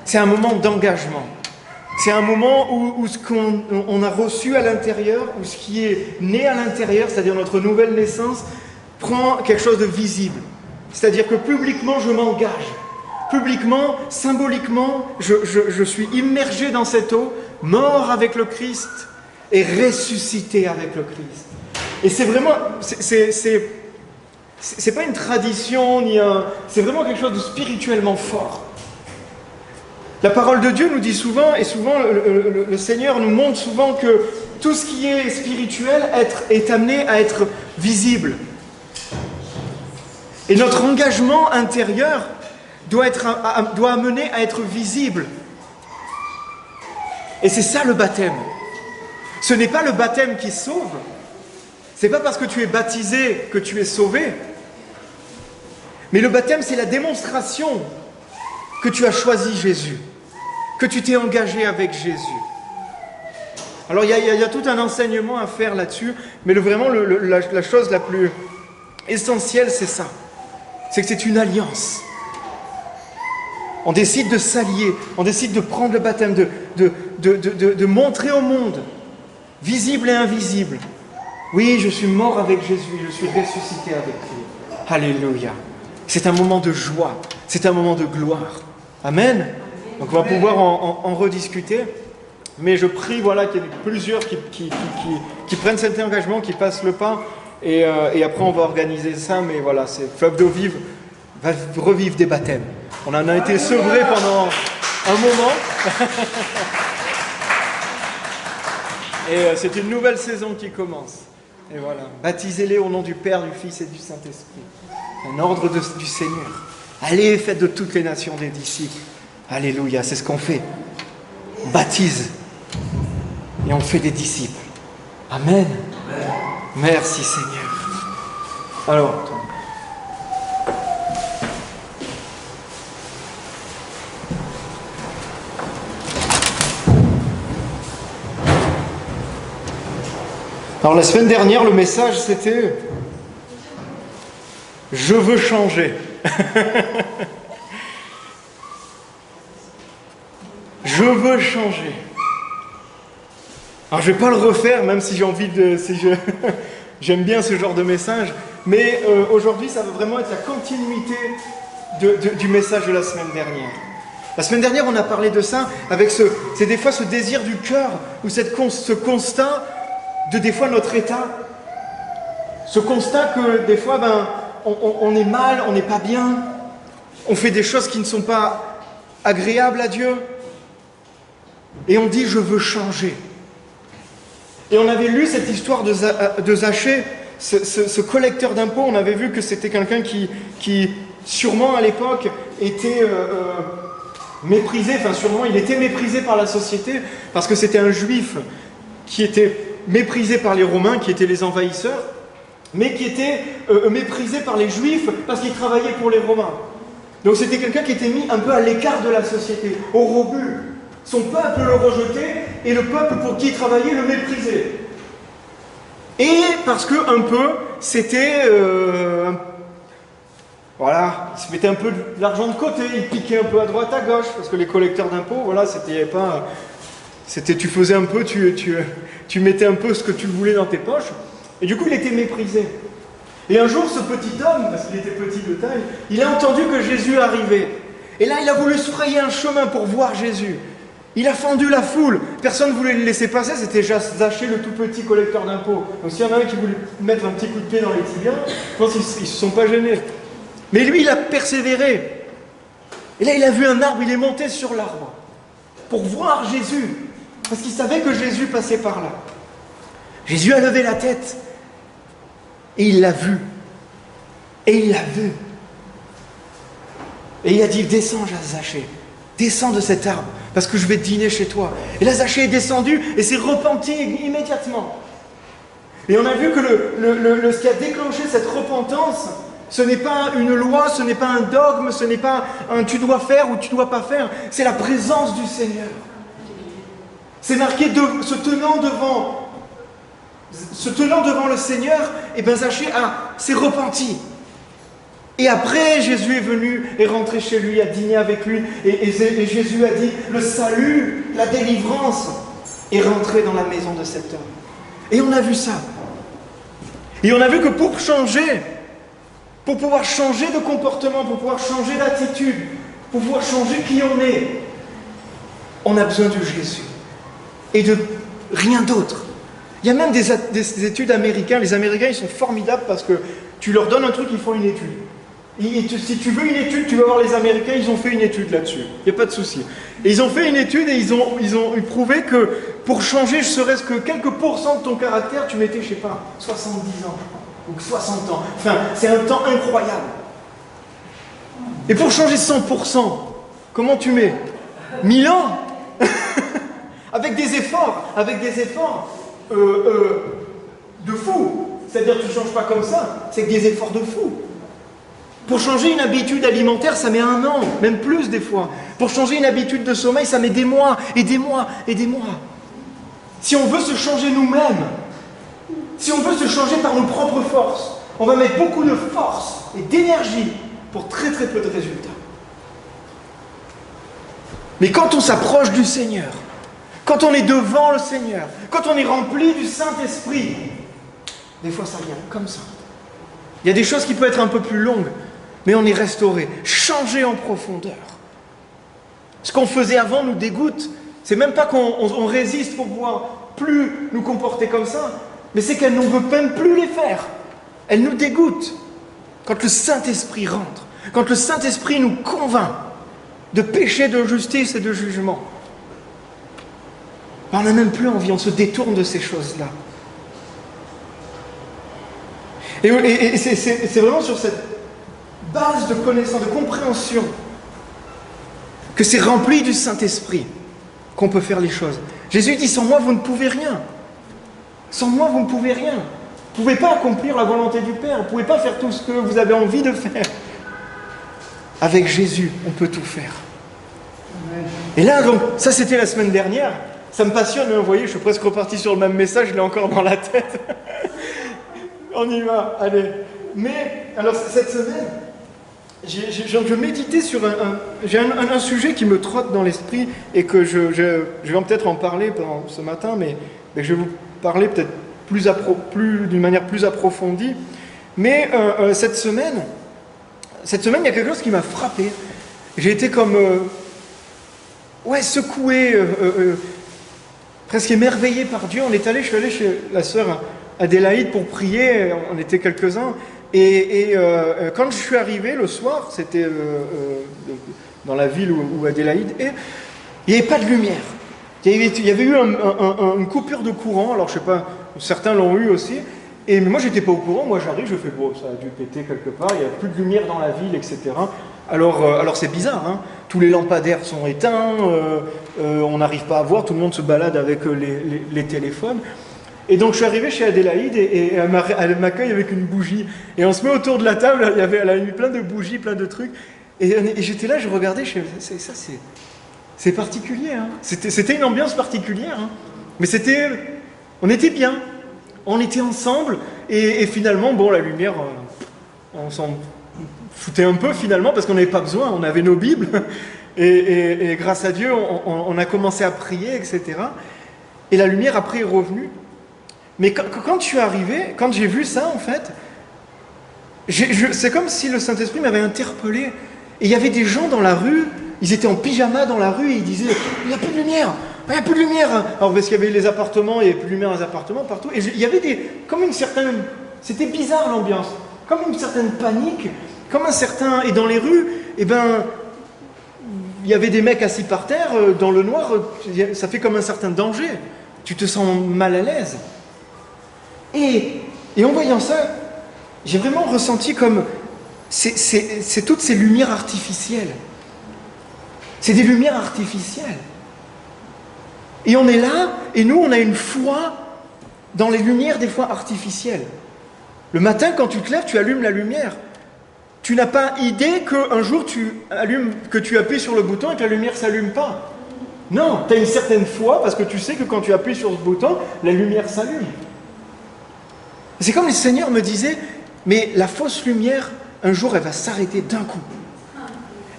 C'est un moment d'engagement. C'est un moment où ce qu'on a reçu à l'intérieur, ou ce qui est né à l'intérieur, c'est-à-dire notre nouvelle naissance, prend quelque chose de visible. C'est-à-dire que publiquement, je m'engage. Publiquement, symboliquement, je suis immergé dans cette eau, mort avec le Christ et ressuscité avec le Christ. Et c'est vraiment, c'est pas une tradition, c'est vraiment quelque chose de spirituellement fort. La parole de Dieu nous dit souvent, et souvent le Seigneur nous montre souvent que tout ce qui est spirituel est amené à être visible. Et notre engagement intérieur doit amener à être visible. Et c'est ça le baptême. Ce n'est pas le baptême qui sauve. C'est pas parce que tu es baptisé que tu es sauvé. Mais le baptême, c'est la démonstration que tu as choisi Jésus, que tu t'es engagé avec Jésus. Alors il y a tout un enseignement à faire là-dessus, mais vraiment la chose la plus essentielle, c'est ça. C'est que c'est une alliance. On décide de s'allier, on décide de prendre le baptême, de montrer au monde, visible et invisible. Oui, je suis mort avec Jésus, je suis ressuscité avec lui. Alléluia. C'est un moment de joie, c'est un moment de gloire. Amen. Donc on va pouvoir en rediscuter. Mais je prie qu'il y ait plusieurs qui prennent cet engagement, qui passent le pas. Et après on va organiser ça. Mais voilà, c'est Fleuve d'eau vive va revivre des baptêmes. On en a été sevrés pendant un moment. Et c'est une nouvelle saison qui commence. Et voilà, baptisez-les au nom du Père, du Fils et du Saint-Esprit. Un ordre du Seigneur. Allez, faites de toutes les nations des disciples. Alléluia, c'est ce qu'on fait. On baptise et on fait des disciples. Amen. Merci Seigneur. Alors, la semaine dernière, le message c'était « Je veux changer ». Je veux changer. Alors je ne vais pas le refaire, même si j'ai envie de... j'aime bien ce genre de message, mais aujourd'hui ça va vraiment être la continuité du message de la semaine dernière. La semaine dernière, on a parlé de ça, avec c'est des fois ce désir du cœur, ou ce constat de des fois notre état. Ce constat que des fois, on est mal, on n'est pas bien, on fait des choses qui ne sont pas agréables à Dieu. Et on dit, je veux changer. Et on avait lu cette histoire de Zachée, ce collecteur d'impôts. On avait vu que c'était quelqu'un qui sûrement à l'époque était méprisé, enfin sûrement il était méprisé par la société, parce que c'était un juif qui était méprisé par les Romains, qui étaient les envahisseurs, mais qui était méprisé par les Juifs parce qu'il travaillait pour les Romains. Donc c'était quelqu'un qui était mis un peu à l'écart de la société, au rebut. Son peuple le rejetait et le peuple pour qui il travaillait le méprisait. Et parce que un peu, c'était... voilà, il se mettait un peu de l'argent de côté, il piquait un peu à droite à gauche, parce que les collecteurs d'impôts, voilà, c'était pas... C'était, tu faisais un peu, tu mettais un peu ce que tu voulais dans tes poches, et du coup il était méprisé. Et un jour, ce petit homme, parce qu'il était petit de taille, il a entendu que Jésus arrivait. Et là, il a voulu se frayer un chemin pour voir Jésus. Il a fendu la foule. Personne ne voulait le laisser passer. C'était Zachée, le tout petit collecteur d'impôts. Donc s'il y en a un qui voulait mettre un petit coup de pied dans les tibias, je pense qu'ils ne se sont pas gênés. Mais lui, il a persévéré. Et là, il a vu un arbre, il est monté sur l'arbre pour voir Jésus. Parce qu'il savait que Jésus passait par là. Jésus a levé la tête. Et il l'a vu. Et il l'a vu. Et il a dit, descends, Zachée. Descends de cet arbre, parce que je vais dîner chez toi. Et là, Zachée est descendu et s'est repenti immédiatement. Et on a vu que ce qui a déclenché cette repentance, ce n'est pas une loi, ce n'est pas un dogme, ce n'est pas un tu dois faire ou tu dois pas faire, c'est la présence du Seigneur. C'est marqué se tenant devant le Seigneur, et bien Zachée s'est repenti. Et après, Jésus est venu et rentré chez lui, a dîné avec lui. Et Jésus a dit, le salut, la délivrance est rentré dans la maison de cet homme. Et on a vu ça. Et on a vu que pour changer, pour pouvoir changer de comportement, pour pouvoir changer d'attitude, pour pouvoir changer qui on est, on a besoin de Jésus. Et de rien d'autre. Il y a même des études américaines. Les Américains, ils sont formidables parce que tu leur donnes un truc, ils font une étude. Si tu veux une étude, tu vas voir les Américains, ils ont fait une étude là-dessus. Il n'y a pas de souci. Et ils ont fait une étude et ils ont prouvé que pour changer, serait-ce que quelques pourcents de ton caractère, tu mettais, je sais pas, 70 ans ou 60 ans. Enfin, c'est un temps incroyable. Et pour changer 100%, comment tu mets 1000 ans avec des efforts de fou. C'est-à-dire que tu ne changes pas comme ça, c'est que des efforts de fou. Pour changer une habitude alimentaire, ça met 1 an, même plus des fois. Pour changer une habitude de sommeil, ça met des mois et des mois et des mois. Si on veut se changer nous-mêmes, si on veut se changer par nos propres forces, on va mettre beaucoup de force et d'énergie pour très très peu de résultats. Mais quand on s'approche du Seigneur, quand on est devant le Seigneur, quand on est rempli du Saint-Esprit, des fois ça vient comme ça. Il y a des choses qui peuvent être un peu plus longues, mais on est restauré, changé en profondeur. Ce qu'on faisait avant nous dégoûte. C'est même pas qu'on résiste pour pouvoir plus nous comporter comme ça, mais c'est qu'elle ne veut même plus les faire. Elle nous dégoûte. Quand le Saint-Esprit rentre, quand le Saint-Esprit nous convainc de péché, de justice et de jugement, on n'a même plus envie, on se détourne de ces choses-là. Et c'est vraiment sur cette base de connaissance, de compréhension, que c'est rempli du Saint-Esprit qu'on peut faire les choses. Jésus dit, sans moi, vous ne pouvez rien. Sans moi, vous ne pouvez rien. Vous ne pouvez pas accomplir la volonté du Père. Vous ne pouvez pas faire tout ce que vous avez envie de faire. Avec Jésus, on peut tout faire. Et là, donc, ça c'était la semaine dernière. Ça me passionne, vous voyez, je suis presque reparti sur le même message, je l'ai encore dans la tête. On y va, allez. Mais, alors, cette semaine, je méditais sur un sujet qui me trotte dans l'esprit et que je vais peut-être en parler ce matin, mais je vais vous parler peut-être d'une manière plus approfondie. Mais cette semaine, cette semaine, il y a quelque chose qui m'a frappé. J'ai été comme, secoué, presque émerveillé par Dieu. Je suis allé chez la sœur Adélaïde pour prier, on était quelques-uns. Et quand je suis arrivé le soir, c'était dans la ville où Adélaïde est, il n'y avait pas de lumière. Il y avait eu une coupure de courant, alors je sais pas, certains l'ont eu aussi. Mais moi, j'étais pas au courant. Moi, j'arrive, je fais bon, ça a dû péter quelque part. Il n'y a plus de lumière dans la ville, etc. Alors c'est bizarre. Hein, tous les lampadaires sont éteints. On n'arrive pas à voir. Tout le monde se balade avec les téléphones. Et donc, je suis arrivé chez Adélaïde et elle m'accueille avec une bougie. Et on se met autour de la table. Elle a mis plein de bougies, plein de trucs. Et j'étais là, je regardais. C'est particulier. Hein. C'était une ambiance particulière. Hein. Mais on était bien. On était ensemble et finalement, bon, la lumière, on s'en foutait un peu finalement parce qu'on n'avait pas besoin, on avait nos Bibles et grâce à Dieu, on a commencé à prier, etc. Et la lumière après est revenue. Mais quand je suis arrivé, quand j'ai vu ça en fait, c'est comme si le Saint-Esprit m'avait interpellé. Et il y avait des gens dans la rue, ils étaient en pyjama dans la rue et ils disaient « Il n'y a plus de lumière !» Il n'y a plus de lumière. Alors parce qu'il y avait les appartements, il n'y avait plus de lumière dans les appartements partout. Et il y avait comme une certaine, c'était bizarre l'ambiance, comme une certaine panique, comme un certain, et dans les rues, il y avait des mecs assis par terre dans le noir. Ça fait comme un certain danger. Tu te sens mal à l'aise. Et en voyant ça, j'ai vraiment ressenti comme c'est toutes ces lumières artificielles. C'est des lumières artificielles. Et on est là, et nous, on a une foi dans les lumières des fois artificielles. Le matin, quand tu te lèves, tu allumes la lumière. Tu n'as pas idée qu'un jour, que tu appuies sur le bouton et que la lumière ne s'allume pas. Non, tu as une certaine foi parce que tu sais que quand tu appuies sur ce bouton, la lumière s'allume. C'est comme le Seigneur me disait, mais la fausse lumière, un jour, elle va s'arrêter d'un coup.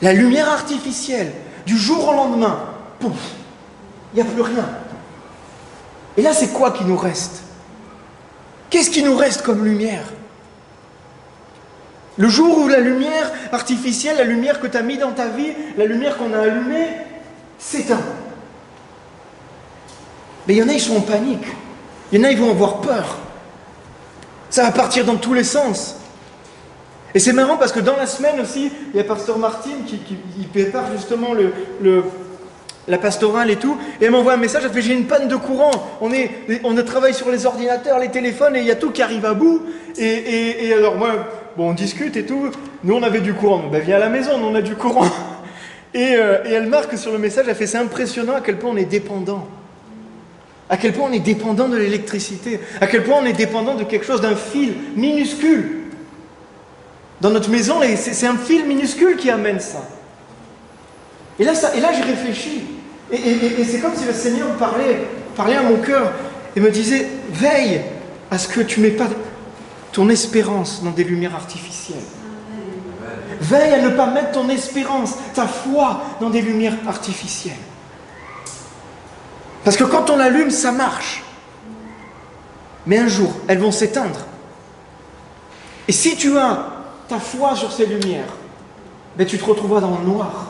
La lumière artificielle, du jour au lendemain, pouf, il n'y a plus rien. Et là, c'est quoi qui nous reste? Qu'est-ce qui nous reste comme lumière? Le jour où la lumière artificielle, la lumière que tu as mis dans ta vie, la lumière qu'on a allumée, s'éteint. Mais il y en a, ils sont en panique. Il y en a, ils vont avoir peur. Ça va partir dans tous les sens. Et c'est marrant parce que dans la semaine aussi, il y a Pasteur Martine qui prépare justement la pastorale et tout, et elle m'envoie un message, elle fait j'ai une panne de courant, on travaille sur les ordinateurs, les téléphones, et il y a tout qui arrive à bout, et alors moi, bon on discute et tout, nous on avait du courant, ben viens à la maison, nous on a du courant, et elle marque sur le message, elle fait c'est impressionnant à quel point on est dépendant, à quel point on est dépendant de l'électricité, à quel point on est dépendant de quelque chose, d'un fil minuscule. Dans notre maison, c'est un fil minuscule qui amène ça. Et là j'ai réfléchi. Et c'est comme si le Seigneur parlait à mon cœur et me disait, veille à ce que tu ne mets pas ton espérance dans des lumières artificielles. Veille à ne pas mettre ton espérance, ta foi dans des lumières artificielles. Parce que quand on l'allume, ça marche. Mais un jour, elles vont s'éteindre. Et si tu as ta foi sur ces lumières, ben tu te retrouveras dans le noir.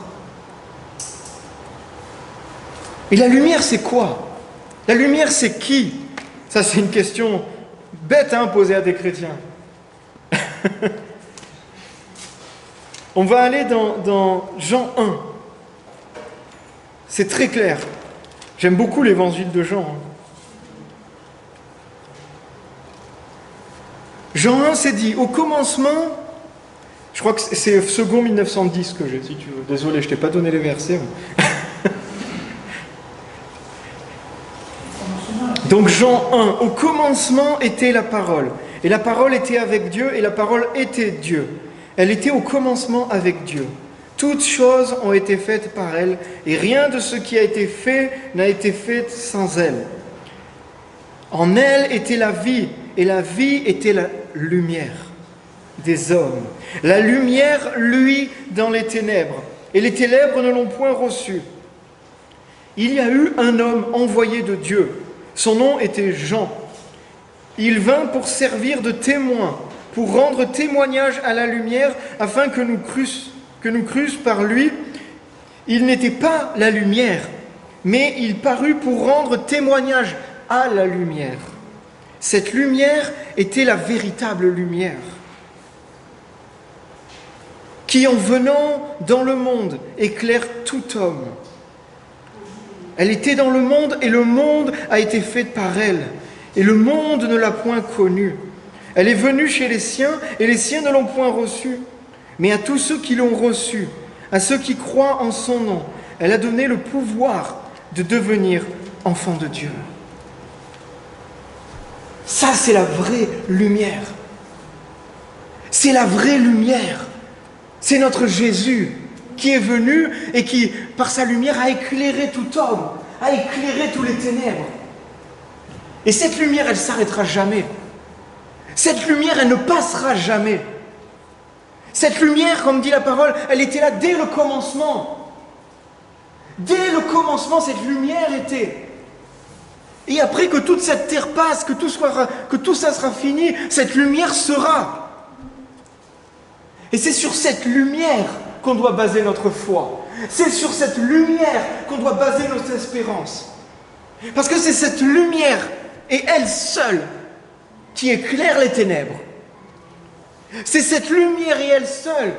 Et la lumière, c'est quoi? La lumière, c'est qui? Ça, c'est une question bête posée à des chrétiens. On va aller dans Jean 1. C'est très clair. J'aime beaucoup l'évangile de Jean. Jean 1, c'est dit, au commencement, je crois que c'est second 1910 que j'ai, si tu veux. Désolé, je ne t'ai pas donné les versets. Donc Jean 1, au commencement était la parole. Et la parole était avec Dieu, et la parole était Dieu. Elle était au commencement avec Dieu. Toutes choses ont été faites par elle, et rien de ce qui a été fait n'a été fait sans elle. En elle était la vie, et la vie était la lumière des hommes. La lumière luit dans les ténèbres, et les ténèbres ne l'ont point reçue. Il y a eu un homme envoyé de Dieu. Son nom était Jean. Il vint pour servir de témoin pour rendre témoignage à la lumière, afin que nous crûmes par lui. Il n'était pas la lumière, mais il parut pour rendre témoignage à la lumière. Cette lumière était la véritable lumière, qui en venant dans le monde éclaire tout homme. Elle était dans le monde et le monde a été fait par elle, et le monde ne l'a point connue. Elle est venue chez les siens et les siens ne l'ont point reçue. Mais à tous ceux qui l'ont reçue, à ceux qui croient en son nom, elle a donné le pouvoir de devenir enfants de Dieu. Ça, c'est la vraie lumière. C'est la vraie lumière. C'est notre Jésus qui est venu et qui, par sa lumière, a éclairé tout homme, a éclairé tous les ténèbres. Et cette lumière, elle ne s'arrêtera jamais. Cette lumière, elle ne passera jamais. Cette lumière, comme dit la parole, elle était là dès le commencement. Dès le commencement, cette lumière était. Et après que toute cette terre passe, que tout ça sera fini, cette lumière sera. Et c'est sur cette lumière qu'on doit baser notre foi. C'est sur cette lumière qu'on doit baser notre espérance. Parce que c'est cette lumière, et elle seule, qui éclaire les ténèbres. C'est cette lumière et elle seule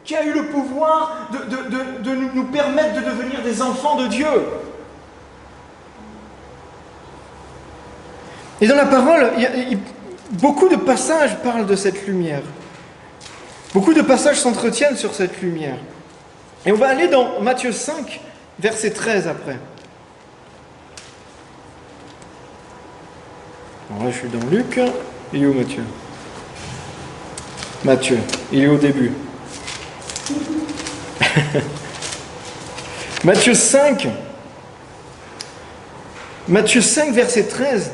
qui a eu le pouvoir de nous permettre de devenir des enfants de Dieu. Et dans la parole, beaucoup de passages parlent de cette lumière. Beaucoup de passages s'entretiennent sur cette lumière. Et on va aller dans Matthieu 5, verset 13 après. Alors là, je suis dans Luc. Il est où Matthieu ? Matthieu, il est au début. Matthieu 5, verset 13.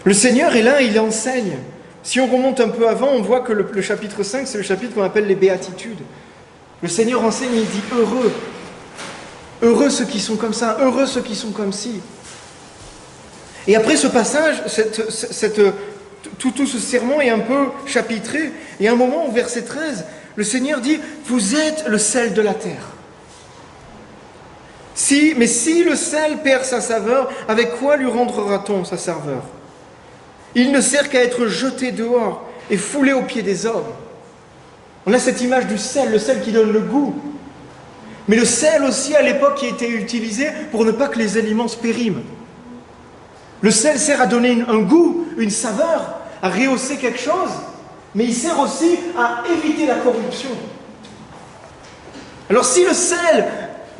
Le Seigneur est là, il enseigne. Si on remonte un peu avant, on voit que le chapitre 5, c'est le chapitre qu'on appelle les béatitudes. Le Seigneur enseigne, il dit heureux. Heureux ceux qui sont comme ça, heureux ceux qui sont comme ci. Et après ce passage, tout ce sermon est un peu chapitré. Et à un moment, au verset 13, le Seigneur dit « Vous êtes le sel de la terre. » Mais si le sel perd sa saveur, avec quoi lui rendra-t-on sa saveur ? Il ne sert qu'à être jeté dehors et foulé aux pieds des hommes. On a cette image du sel, le sel qui donne le goût. Mais le sel aussi, à l'époque, qui était utilisé pour ne pas que les aliments se périment. Le sel sert à donner un goût, une saveur, à rehausser quelque chose, mais il sert aussi à éviter la corruption. Alors si le sel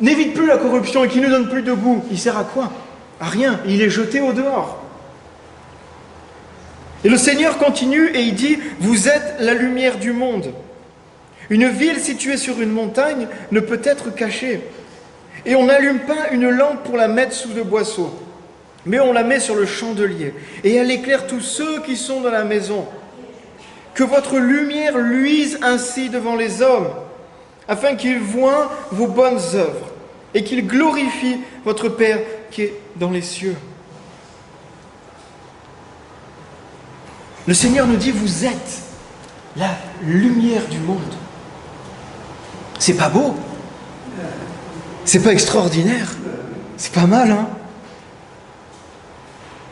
n'évite plus la corruption et qu'il ne donne plus de goût, il sert à quoi ? À rien, il est jeté au dehors. Et le Seigneur continue et il dit « Vous êtes la lumière du monde. Une ville située sur une montagne ne peut être cachée. Et on n'allume pas une lampe pour la mettre sous le boisseau, mais on la met sur le chandelier. Et elle éclaire tous ceux qui sont dans la maison. Que votre lumière luise ainsi devant les hommes, afin qu'ils voient vos bonnes œuvres et qu'ils glorifient votre Père qui est dans les cieux. » Le Seigneur nous dit, vous êtes la lumière du monde. C'est pas beau? C'est pas extraordinaire? C'est pas mal, hein?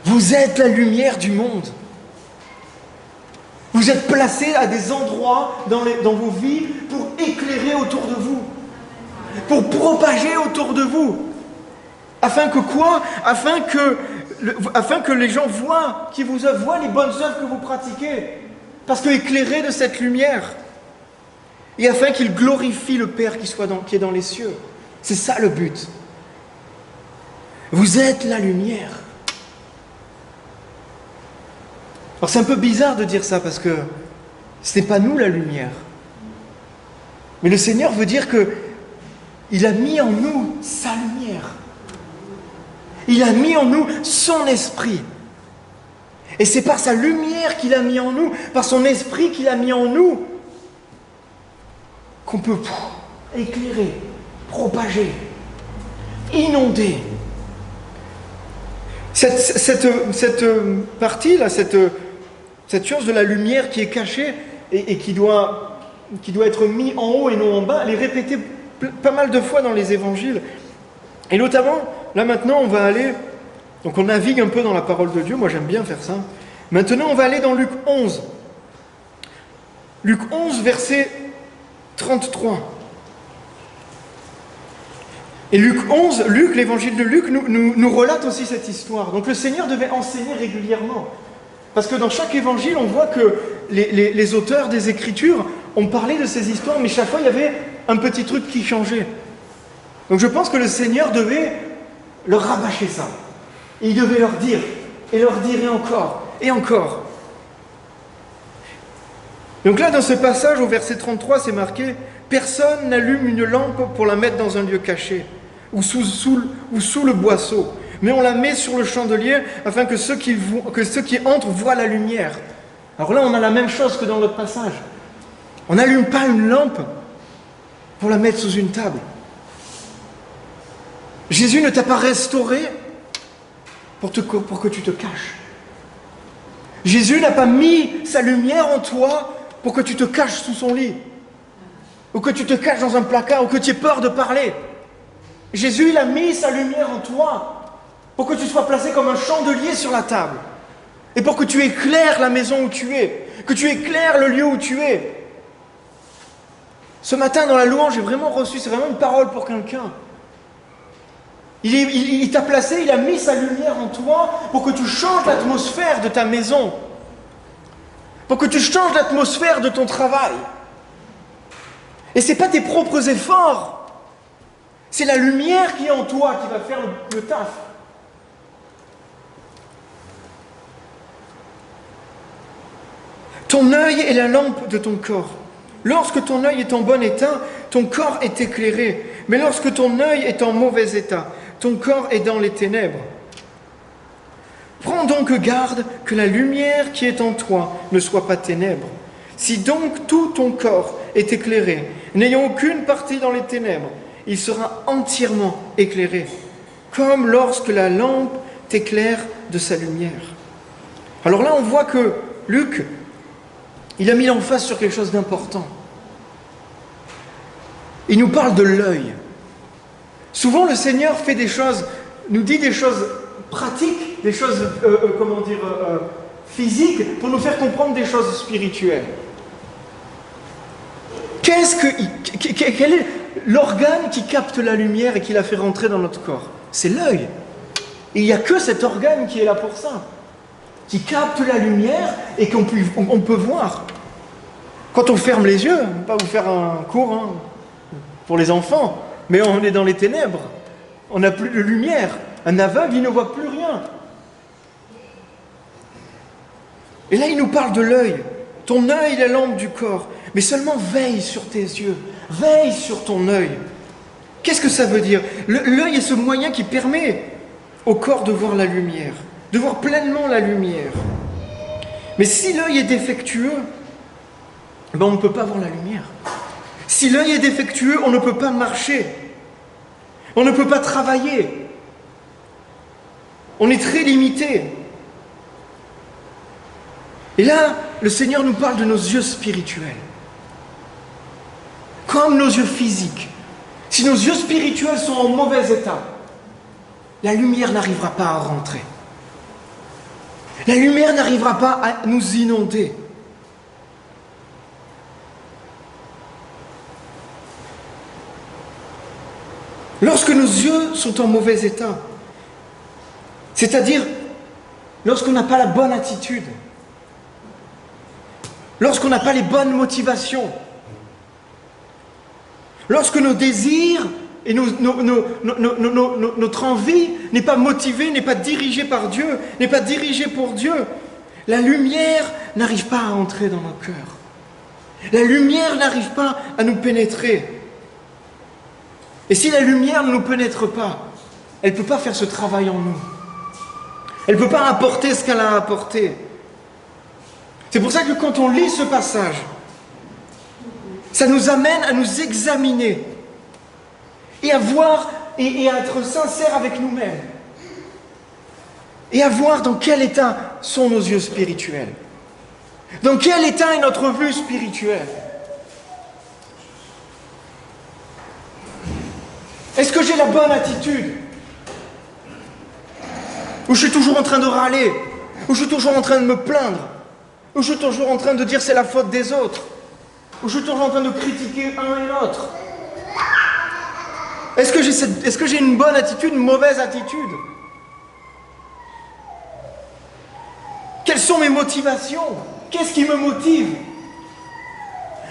Vous êtes la lumière du monde. Vous êtes placés à des endroits dans vos vies pour éclairer autour de vous, pour propager autour de vous. Afin que quoi? Afin que les gens voient, qui vous voient les bonnes œuvres que vous pratiquez. Parce que éclairés de cette lumière. Et afin qu'ils glorifient le Père qui est dans les cieux. C'est ça le but. Vous êtes la lumière. Alors c'est un peu bizarre de dire ça parce que ce n'est pas nous la lumière. Mais le Seigneur veut dire que il a mis en nous sa lumière. Il a mis en nous son esprit. Et c'est par sa lumière qu'il a mis en nous, par son esprit qu'il a mis en nous, qu'on peut éclairer, propager, inonder. Cette partie-là, cette cette chose de la lumière qui est cachée et qui doit être mise en haut et non en bas, elle est répétée pas mal de fois dans les évangiles. Et notamment, là maintenant, on va aller, donc on navigue un peu dans la parole de Dieu, moi j'aime bien faire ça. Maintenant, on va aller dans Luc 11. Luc 11, verset 33. Et Luc 11, l'évangile de Luc, nous relate aussi cette histoire. Donc le Seigneur devait enseigner régulièrement. Parce que dans chaque évangile, on voit que les auteurs des Écritures ont parlé de ces histoires, mais chaque fois, il y avait un petit truc qui changeait. Donc je pense que le Seigneur devait leur rabâcher ça. Et il devait leur dire, et encore, et encore. Donc là, dans ce passage, au verset 33, c'est marqué « Personne n'allume une lampe pour la mettre dans un lieu caché, ou sous le boisseau, mais on la met sur le chandelier afin que ceux qui entrent voient la lumière. » Alors là, on a la même chose que dans l'autre passage. On n'allume pas une lampe pour la mettre sous une table. Jésus ne t'a pas restauré pour que tu te caches. Jésus n'a pas mis sa lumière en toi pour que tu te caches sous son lit, ou que tu te caches dans un placard, ou que tu aies peur de parler. Jésus, il a mis sa lumière en toi pour que tu sois placé comme un chandelier sur la table, et pour que tu éclaires la maison où tu es, que tu éclaires le lieu où tu es. Ce matin, dans la louange, j'ai vraiment reçu, c'est vraiment une parole pour quelqu'un. Il t'a placé, il a mis sa lumière en toi pour que tu changes l'atmosphère de ta maison, pour que tu changes l'atmosphère de ton travail. Et ce n'est pas tes propres efforts, c'est la lumière qui est en toi qui va faire le taf. Ton œil est la lampe de ton corps. Lorsque ton œil est en bon état, ton corps est éclairé. Mais lorsque ton œil est en mauvais état, ton corps est dans les ténèbres. Prends donc garde que la lumière qui est en toi ne soit pas ténèbres. Si donc tout ton corps est éclairé, n'ayant aucune partie dans les ténèbres, il sera entièrement éclairé, comme lorsque la lampe t'éclaire de sa lumière. Alors là, on voit que Luc, il a mis l'emphase sur quelque chose d'important. Il nous parle de l'œil. Souvent, le Seigneur fait des choses, nous dit des choses pratiques, des choses, physiques, pour nous faire comprendre des choses spirituelles. Quel est l'organe qui capte la lumière et qui la fait rentrer dans notre corps? C'est l'œil. Et il n'y a que cet organe qui est là pour ça, qui capte la lumière et qu'on peut voir. Quand on ferme les yeux, on ne va pas vous faire un cours pour les enfants, mais on est dans les ténèbres, on n'a plus de lumière. Un aveugle, il ne voit plus rien. Et là, il nous parle de l'œil. Ton œil est la lampe du corps, mais seulement veille sur tes yeux, veille sur ton œil. Qu'est-ce que ça veut dire? L'œil est ce moyen qui permet au corps de voir la lumière, de voir pleinement la lumière. Mais si l'œil est défectueux, on ne peut pas voir la lumière. Si l'œil est défectueux, on ne peut pas marcher. On ne peut pas travailler. On est très limité. Et là, le Seigneur nous parle de nos yeux spirituels. Comme nos yeux physiques. Si nos yeux spirituels sont en mauvais état, la lumière n'arrivera pas à rentrer. La lumière n'arrivera pas à nous inonder. Lorsque nos yeux sont en mauvais état, c'est-à-dire lorsqu'on n'a pas la bonne attitude, lorsqu'on n'a pas les bonnes motivations, lorsque nos désirs et notre envie n'est pas motivée, n'est pas dirigée par Dieu, n'est pas dirigée pour Dieu, la lumière n'arrive pas à entrer dans nos cœurs. La lumière n'arrive pas à nous pénétrer. Et si la lumière ne nous pénètre pas, elle ne peut pas faire ce travail en nous. Elle ne peut pas apporter ce qu'elle a apporté. C'est pour ça que quand on lit ce passage, ça nous amène à nous examiner et à voir et à être sincères avec nous-mêmes et à voir dans quel état sont nos yeux spirituels. Dans quel état est notre vue spirituelle? Est-ce que j'ai la bonne attitude? Ou je suis toujours en train de râler? Ou je suis toujours en train de me plaindre? Ou je suis toujours en train de dire c'est la faute des autres? Ou je suis toujours en train de critiquer un et l'autre? Est-ce que j'ai une bonne attitude, une mauvaise attitude? Quelles sont mes motivations? Qu'est-ce qui me motive?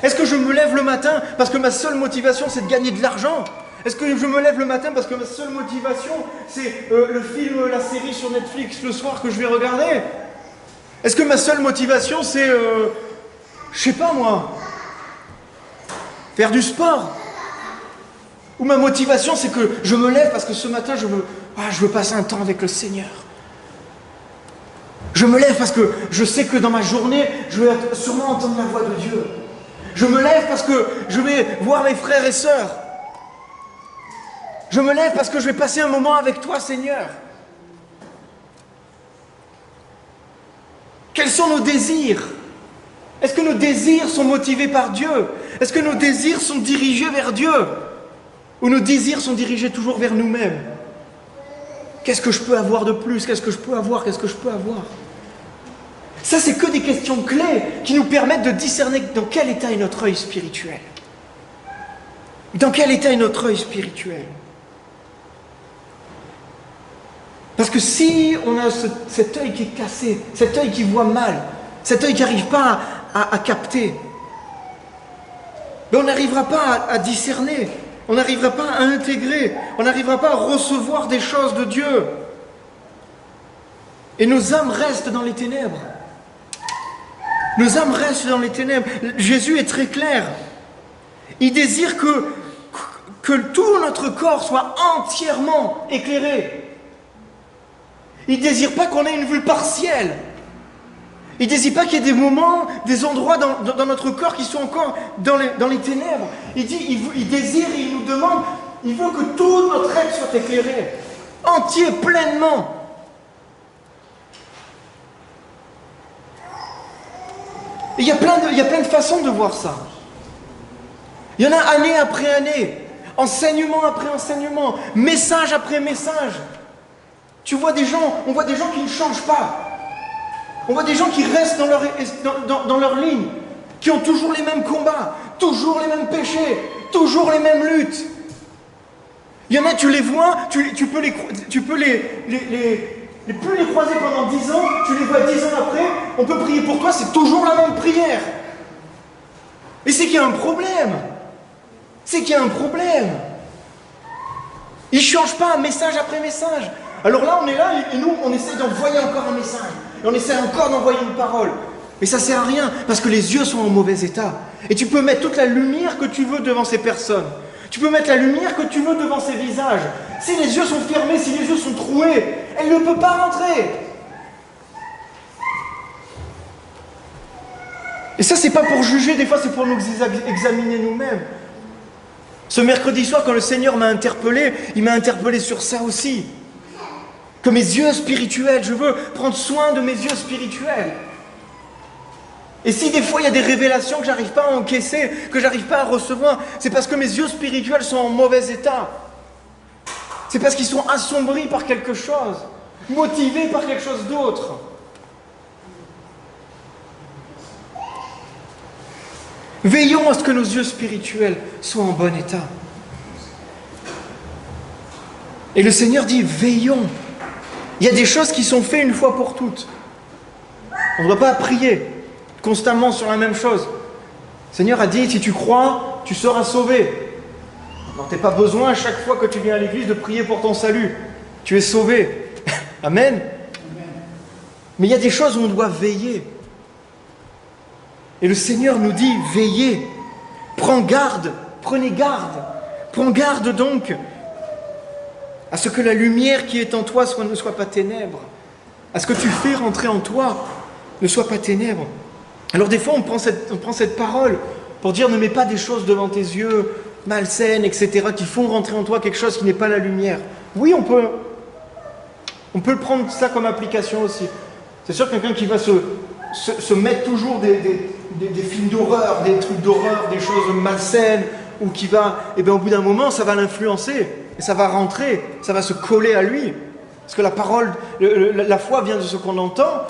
Est-ce que je me lève le matin parce que ma seule motivation c'est de gagner de l'argent? Est-ce que je me lève le matin parce que ma seule motivation c'est le film, la série sur Netflix le soir que je vais regarder? Est-ce que ma seule motivation c'est, je sais pas moi, faire du sport? Ou ma motivation c'est que je me lève parce que ce matin je veux passer un temps avec le Seigneur. Je me lève parce que je sais que dans ma journée, je vais sûrement entendre la voix de Dieu. Je me lève parce que je vais voir mes frères et sœurs. Je me lève parce que je vais passer un moment avec toi, Seigneur. Quels sont nos désirs? Est-ce que nos désirs sont motivés par Dieu? Est-ce que nos désirs sont dirigés vers Dieu? Ou nos désirs sont dirigés toujours vers nous-mêmes? Qu'est-ce que je peux avoir de plus? Qu'est-ce que je peux avoir? Qu'est-ce que je peux avoir? Ça, c'est que des questions clés qui nous permettent de discerner dans quel état est notre œil spirituel. Dans quel état est notre œil spirituel? Parce que si on a cet œil qui est cassé, cet œil qui voit mal, cet œil qui n'arrive pas à capter, ben on n'arrivera pas à discerner, on n'arrivera pas à intégrer, on n'arrivera pas à recevoir des choses de Dieu. Et nos âmes restent dans les ténèbres. Nos âmes restent dans les ténèbres. Jésus est très clair. Il désire que tout notre corps soit entièrement éclairé. Il ne désire pas qu'on ait une vue partielle. Il ne désire pas qu'il y ait des moments, des endroits dans notre corps qui sont encore dans les ténèbres. Il désire et il nous demande, il veut que tout notre être soit éclairé, entier, pleinement. Et il y a plein de façons de voir ça. Il y en a année après année, enseignement après enseignement, message après message. On voit des gens qui ne changent pas. On voit des gens qui restent dans leur ligne, qui ont toujours les mêmes combats, toujours les mêmes péchés, toujours les mêmes luttes. Il y en a, tu les vois, tu peux plus les croiser pendant 10 ans, tu les vois 10 ans après, on peut prier pour toi, c'est toujours la même prière. Et c'est qu'il y a un problème. C'est qu'il y a un problème. Ils ne changent pas message après message. Alors là, on est là et nous, on essaie d'envoyer encore un message. Et on essaie encore d'envoyer une parole. Mais ça ne sert à rien, parce que les yeux sont en mauvais état. Et tu peux mettre toute la lumière que tu veux devant ces personnes. Tu peux mettre la lumière que tu veux devant ces visages. Si les yeux sont fermés, si les yeux sont troués, elle ne peut pas rentrer. Et ça, c'est pas pour juger, des fois c'est pour nous examiner nous-mêmes. Ce mercredi soir, quand le Seigneur m'a interpellé, il m'a interpellé sur ça aussi. Que mes yeux spirituels, je veux prendre soin de mes yeux spirituels. Et si des fois il y a des révélations que j'arrive pas à encaisser, que j'arrive pas à recevoir, c'est parce que mes yeux spirituels sont en mauvais état. C'est parce qu'ils sont assombris par quelque chose, motivés par quelque chose d'autre. Veillons à ce que nos yeux spirituels soient en bon état. Et le Seigneur dit, veillons. Il y a des choses qui sont faites une fois pour toutes. On ne doit pas prier constamment sur la même chose. Le Seigneur a dit, si tu crois, tu seras sauvé. Alors tu n'as pas besoin à chaque fois que tu viens à l'église de prier pour ton salut. Tu es sauvé. Amen. Mais il y a des choses où on doit veiller. Et le Seigneur nous dit, veillez, prends garde, prenez garde. Prends garde donc à ce que la lumière qui est en toi ne soit pas ténèbres. À ce que tu fais rentrer en toi ne soit pas ténèbres. Alors des fois on prend cette parole pour dire ne mets pas des choses devant tes yeux malsaines, etc., qui font rentrer en toi quelque chose qui n'est pas la lumière. Oui, on peut prendre ça comme application aussi. C'est sûr que quelqu'un qui va se mettre toujours des films d'horreur, des trucs d'horreur, des choses malsaines, ou qui va, et bien au bout d'un moment, ça va l'influencer, et ça va rentrer, ça va se coller à lui. Parce que la parole, la foi vient de ce qu'on entend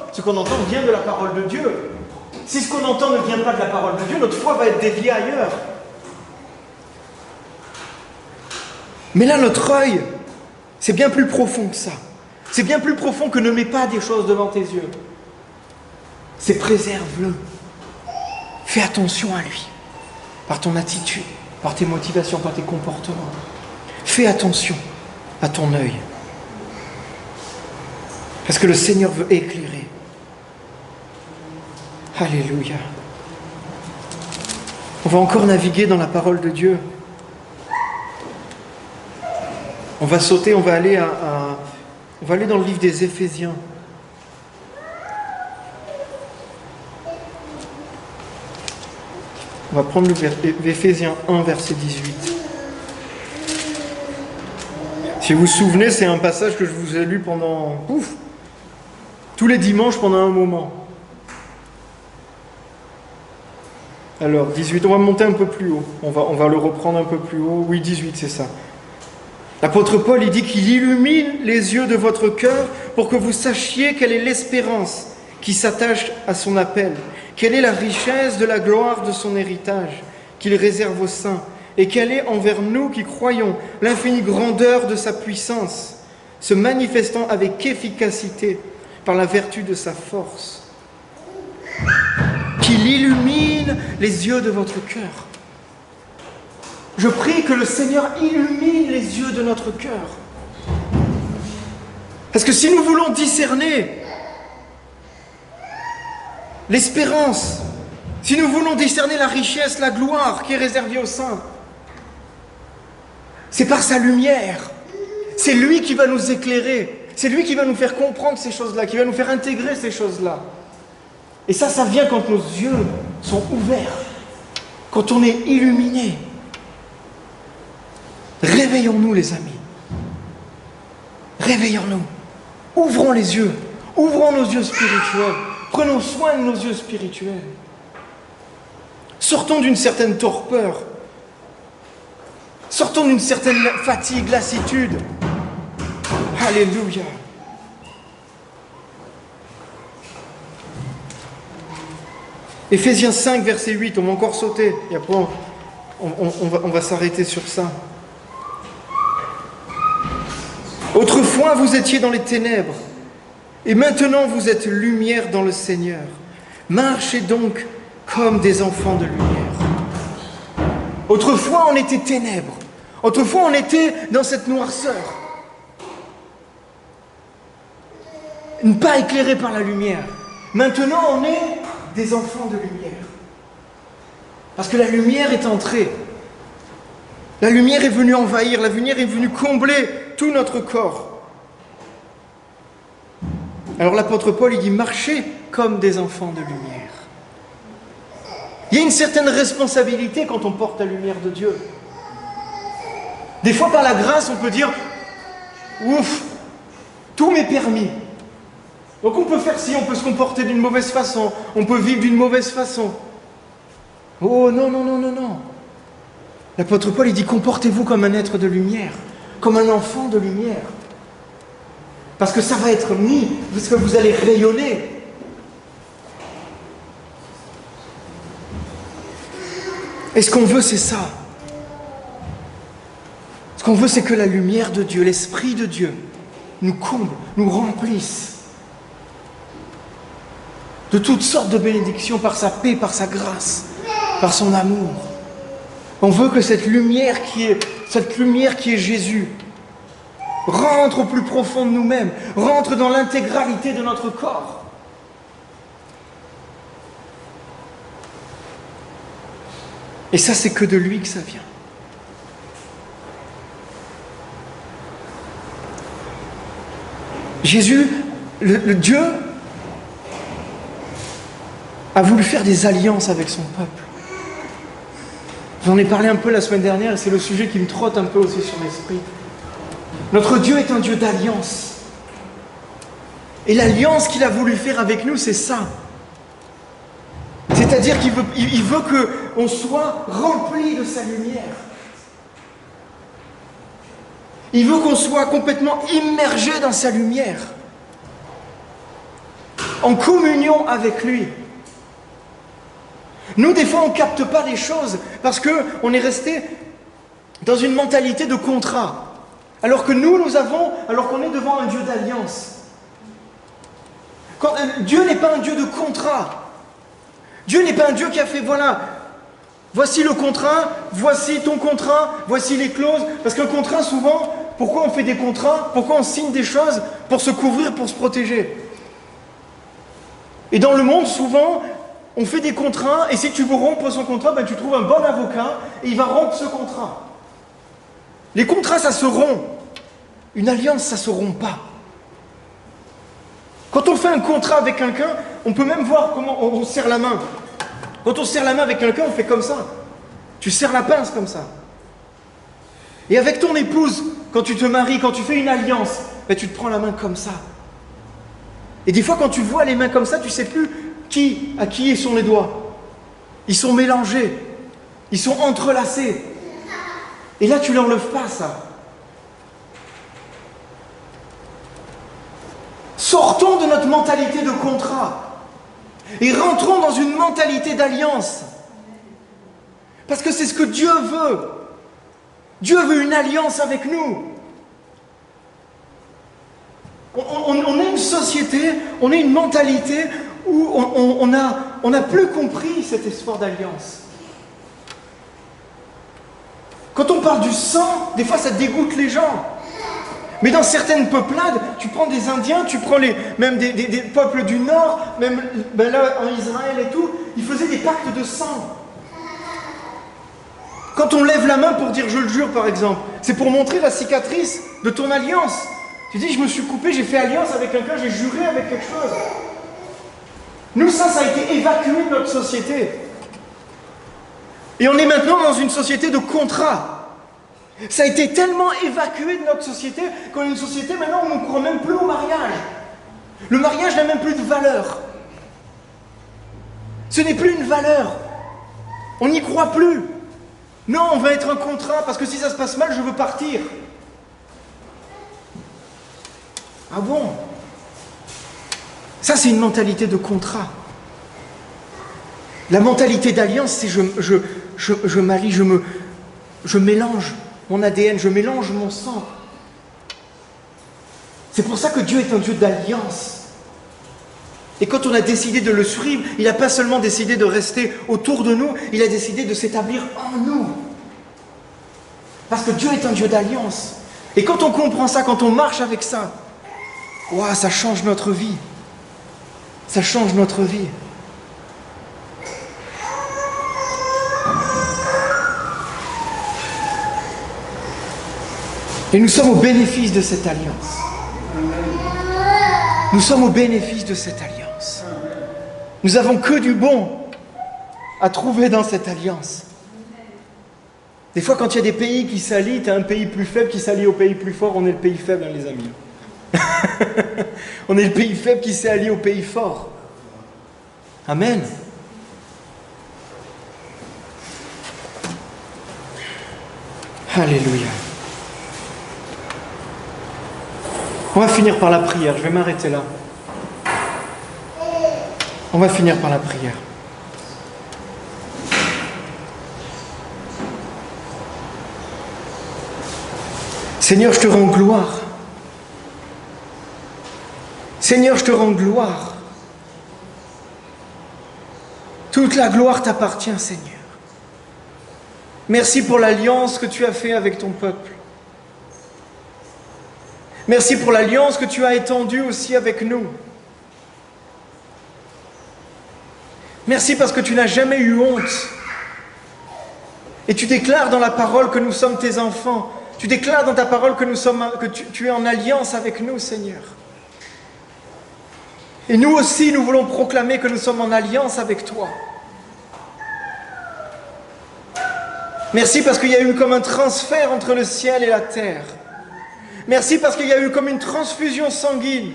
vient de la parole de Dieu. Si ce qu'on entend ne vient pas de la parole de Dieu, notre foi va être déviée ailleurs. Mais là, notre œil, c'est bien plus profond que ça. C'est bien plus profond que ne mets pas des choses devant tes yeux. C'est préserve-le. Fais attention à lui. Par ton attitude, par tes motivations, par tes comportements. Fais attention à ton œil. Parce que le Seigneur veut éclairer. Alléluia. On va encore naviguer dans la parole de Dieu. On va sauter, on va aller dans le livre des Éphésiens. On va prendre Éphésiens 1, verset 18. Si vous vous souvenez, c'est un passage que je vous ai lu pendant... tous les dimanches pendant un moment. Alors, 18, on va monter un peu plus haut. On va le reprendre un peu plus haut. Oui, 18, c'est ça. L'apôtre Paul, il dit qu'il illumine les yeux de votre cœur pour que vous sachiez quelle est l'espérance qui s'attache à son appel, quelle est la richesse de la gloire de son héritage qu'il réserve aux saints, et quelle est envers nous qui croyons l'infinie grandeur de sa puissance, se manifestant avec efficacité par la vertu de sa force, qu'il illumine les yeux de votre cœur. Je prie que le Seigneur illumine les yeux de notre cœur. Parce que si nous voulons discerner l'espérance, si nous voulons discerner la richesse, la gloire qui est réservée aux saints, c'est par sa lumière. C'est lui qui va nous éclairer. C'est lui qui va nous faire comprendre ces choses-là, qui va nous faire intégrer ces choses-là. Et ça vient quand nos yeux sont ouverts, quand on est illuminé. Réveillons-nous, les amis. Réveillons-nous. Ouvrons les yeux. Ouvrons nos yeux spirituels. Prenons soin de nos yeux spirituels. Sortons d'une certaine torpeur. Sortons d'une certaine fatigue, lassitude. Alléluia. Éphésiens 5, verset 8, on va encore sauter. Et après, on va s'arrêter sur ça. Autrefois, vous étiez dans les ténèbres, et maintenant vous êtes lumière dans le Seigneur. Marchez donc comme des enfants de lumière. Autrefois, on était ténèbres. Autrefois, on était dans cette noirceur. Pas éclairés par la lumière. Maintenant, on est des enfants de lumière. Parce que la lumière est entrée. La lumière est venue envahir, la lumière est venue combler tout notre corps. Alors l'apôtre Paul, il dit, marchez comme des enfants de lumière. Il y a une certaine responsabilité quand on porte la lumière de Dieu. Des fois, par la grâce, on peut dire, ouf, tout m'est permis. Donc on peut faire ci, on peut se comporter d'une mauvaise façon, on peut vivre d'une mauvaise façon. Oh non, non, non, non, non. L'apôtre Paul, il dit, comportez-vous comme un être de lumière, comme un enfant de lumière. Parce que ça va être mis, parce que vous allez rayonner. Et ce qu'on veut, c'est ça. Ce qu'on veut, c'est que la lumière de Dieu, l'Esprit de Dieu, nous comble, nous remplisse de toutes sortes de bénédictions par sa paix, par sa grâce, par son amour. On veut que cette lumière qui est Jésus rentre au plus profond de nous-mêmes, rentre dans l'intégralité de notre corps. Et ça, c'est que de lui que ça vient. Jésus, le Dieu, a voulu faire des alliances avec son peuple. J'en ai parlé un peu la semaine dernière et c'est le sujet qui me trotte un peu aussi sur l'esprit. Notre Dieu est un Dieu d'alliance. Et l'alliance qu'il a voulu faire avec nous, c'est ça. C'est-à-dire qu'il veut qu'on soit rempli de sa lumière. Il veut qu'on soit complètement immergé dans sa lumière, en communion avec lui. Nous, des fois, on ne capte pas les choses parce qu'on est resté dans une mentalité de contrat. Alors que alors qu'on est devant un Dieu d'alliance. Dieu n'est pas un Dieu de contrat. Dieu n'est pas un Dieu qui a fait, voilà, voici le contrat, voici ton contrat, voici les clauses. Parce qu'un contrat, souvent, pourquoi on fait des contrats? Pourquoi on signe des choses? Pour se couvrir, pour se protéger. Et dans le monde, souvent, on fait des contrats, et si tu veux rompre son contrat, tu trouves un bon avocat, et il va rompre ce contrat. Les contrats, ça se rompt. Une alliance, ça ne se rompt pas. Quand on fait un contrat avec quelqu'un, on peut même voir comment on serre la main. Quand on serre la main avec quelqu'un, on fait comme ça. Tu serres la pince comme ça. Et avec ton épouse, quand tu te maries, quand tu fais une alliance, tu te prends la main comme ça. Et des fois, quand tu vois les mains comme ça, tu ne sais plus à qui sont les doigts. Ils sont mélangés. Ils sont entrelacés. Et là, tu ne l'enlèves pas, ça. Sortons de notre mentalité de contrat et rentrons dans une mentalité d'alliance. Parce que c'est ce que Dieu veut. Dieu veut une alliance avec nous. On est une société, on est une mentalité où on n'a plus compris cet espoir d'alliance. Quand on parle du sang, des fois ça dégoûte les gens. Mais dans certaines peuplades, tu prends des Indiens, tu prends même des peuples du Nord, même là en Israël et tout, ils faisaient des pactes de sang. Quand on lève la main pour dire « je le jure » par exemple, c'est pour montrer la cicatrice de ton alliance. Tu dis « je me suis coupé, j'ai fait alliance avec quelqu'un, j'ai juré avec quelque chose ». Nous, ça a été évacué de notre société. Et on est maintenant dans une société de contrat. Ça a été tellement évacué de notre société qu'on est une société maintenant où on ne croit même plus au mariage. Le mariage n'a même plus de valeur. Ce n'est plus une valeur. On n'y croit plus. Non, on va être un contrat parce que si ça se passe mal, je veux partir. Ah bon? Ça, c'est une mentalité de contrat. La mentalité d'alliance, c'est je m'allie, je mélange mon ADN, je mélange mon sang. C'est pour ça que Dieu est un Dieu d'alliance. Et quand on a décidé de le suivre, il n'a pas seulement décidé de rester autour de nous, il a décidé de s'établir en nous. Parce que Dieu est un Dieu d'alliance. Et quand on comprend ça, quand on marche avec ça, wow, ça change notre vie. Ça change notre vie. Et nous sommes au bénéfice de cette alliance. Nous sommes au bénéfice de cette alliance. Nous n'avons que du bon à trouver dans cette alliance. Des fois, quand il y a des pays qui s'allient, tu as un pays plus faible qui s'allie au pays plus fort, on est le pays faible, hein, les amis. On est le pays faible qui s'est allié au pays fort. Amen. Alléluia. On va finir par la prière, je vais m'arrêter là. On va finir par la prière. Seigneur, je te rends gloire. Seigneur, je te rends gloire. Toute la gloire t'appartient, Seigneur. Merci pour l'alliance que tu as faite avec ton peuple. Merci pour l'alliance que tu as étendue aussi avec nous. Merci parce que tu n'as jamais eu honte. Et tu déclares dans la parole que nous sommes tes enfants. Tu déclares dans ta parole que tu es en alliance avec nous, Seigneur. Et nous aussi, nous voulons proclamer que nous sommes en alliance avec toi. Merci parce qu'il y a eu comme un transfert entre le ciel et la terre. Merci parce qu'il y a eu comme une transfusion sanguine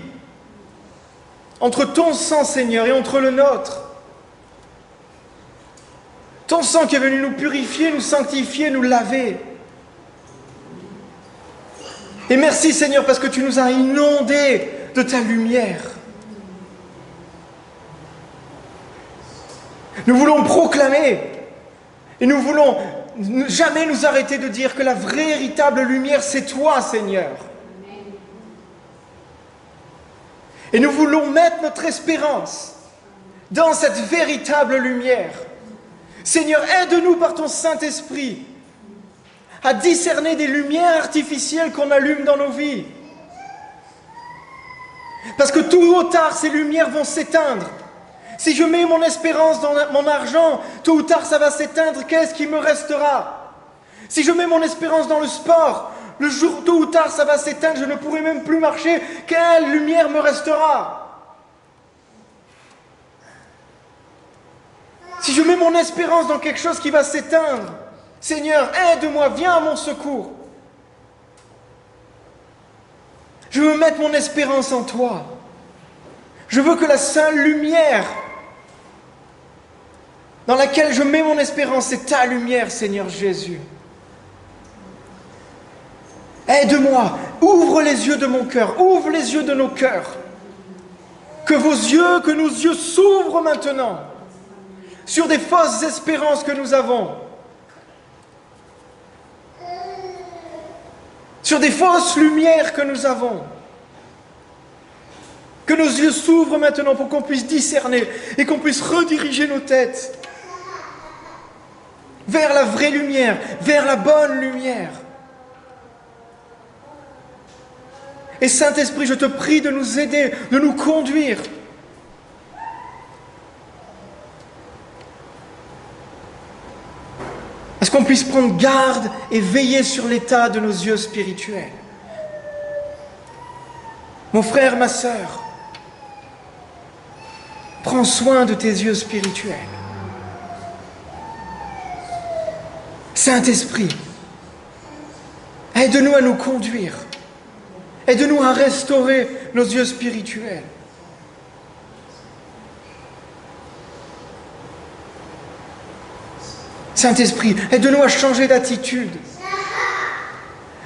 entre ton sang, Seigneur, et entre le nôtre. Ton sang qui est venu nous purifier, nous sanctifier, nous laver. Et merci Seigneur parce que tu nous as inondés de ta lumière. Nous voulons proclamer et nous voulons jamais nous arrêter de dire que la véritable lumière, c'est toi, Seigneur. Et nous voulons mettre notre espérance dans cette véritable lumière. Seigneur, aide-nous par ton Saint-Esprit à discerner des lumières artificielles qu'on allume dans nos vies. Parce que tôt ou tard, ces lumières vont s'éteindre. Si je mets mon espérance dans mon argent, tôt ou tard, ça va s'éteindre. Qu'est-ce qui me restera? Si je mets mon espérance dans le sport, le jour tôt ou tard, ça va s'éteindre. Je ne pourrai même plus marcher. Quelle lumière me restera? Si je mets mon espérance dans quelque chose qui va s'éteindre, Seigneur, aide-moi, viens à mon secours. Je veux mettre mon espérance en toi. Je veux que la seule lumière dans laquelle je mets mon espérance, c'est ta lumière, Seigneur Jésus. Aide-moi, ouvre les yeux de mon cœur, ouvre les yeux de nos cœurs. Que nos yeux s'ouvrent maintenant sur des fausses espérances que nous avons, sur des fausses lumières que nous avons. Que nos yeux s'ouvrent maintenant pour qu'on puisse discerner et qu'on puisse rediriger nos têtes vers la vraie lumière, vers la bonne lumière. Et Saint-Esprit, je te prie de nous aider, de nous conduire. À ce qu'on puisse prendre garde et veiller sur l'état de nos yeux spirituels. Mon frère, ma sœur, prends soin de tes yeux spirituels. Saint-Esprit, aide-nous à nous conduire. Aide-nous à restaurer nos yeux spirituels. Saint-Esprit, aide-nous à changer d'attitude.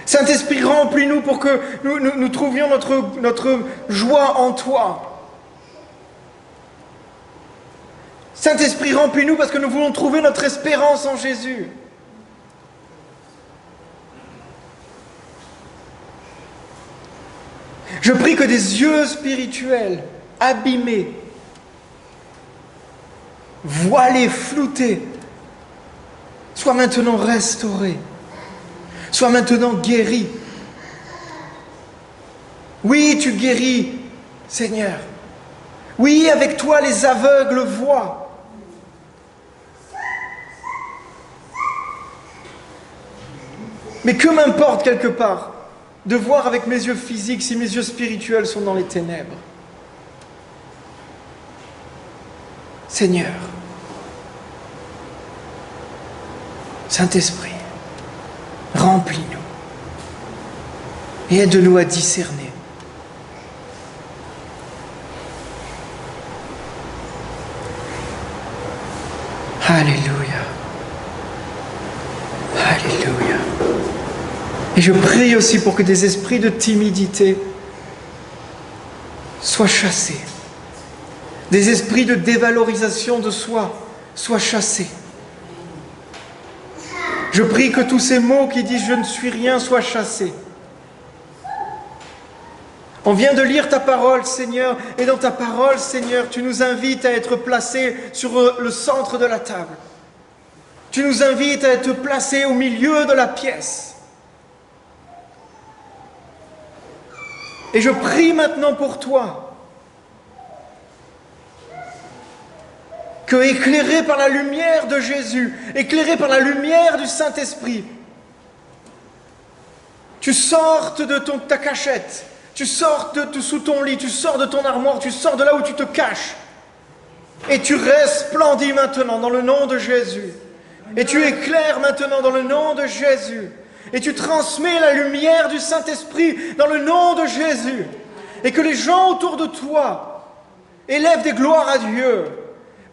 Saint-Esprit, remplis-nous pour que nous trouvions notre joie en toi. Saint-Esprit, remplis-nous parce que nous voulons trouver notre espérance en Jésus. Je prie que des yeux spirituels abîmés, voilés, floutés, soient maintenant restaurés, soient maintenant guéris. Oui, tu guéris, Seigneur. Oui, avec toi, les aveugles voient. Mais que m'importe quelque part de voir avec mes yeux physiques si mes yeux spirituels sont dans les ténèbres. Seigneur, Saint-Esprit, remplis-nous et aide-nous à discerner. Alléluia. Alléluia. Et je prie aussi pour que des esprits de timidité soient chassés. Des esprits de dévalorisation de soi soient chassés. Je prie que tous ces mots qui disent « je ne suis rien » soient chassés. On vient de lire ta parole, Seigneur, et dans ta parole, Seigneur, tu nous invites à être placés sur le centre de la table. Tu nous invites à être placés au milieu de la pièce. Et je prie maintenant pour toi, que éclairé par la lumière de Jésus, éclairé par la lumière du Saint-Esprit, tu sortes de ta cachette, tu sors de sous ton lit, tu sors de ton armoire, tu sors de là où tu te caches, et tu resplendis maintenant dans le nom de Jésus, et tu éclaires maintenant dans le nom de Jésus, et tu transmets la lumière du Saint-Esprit dans le nom de Jésus, et que les gens autour de toi élèvent des gloires à Dieu,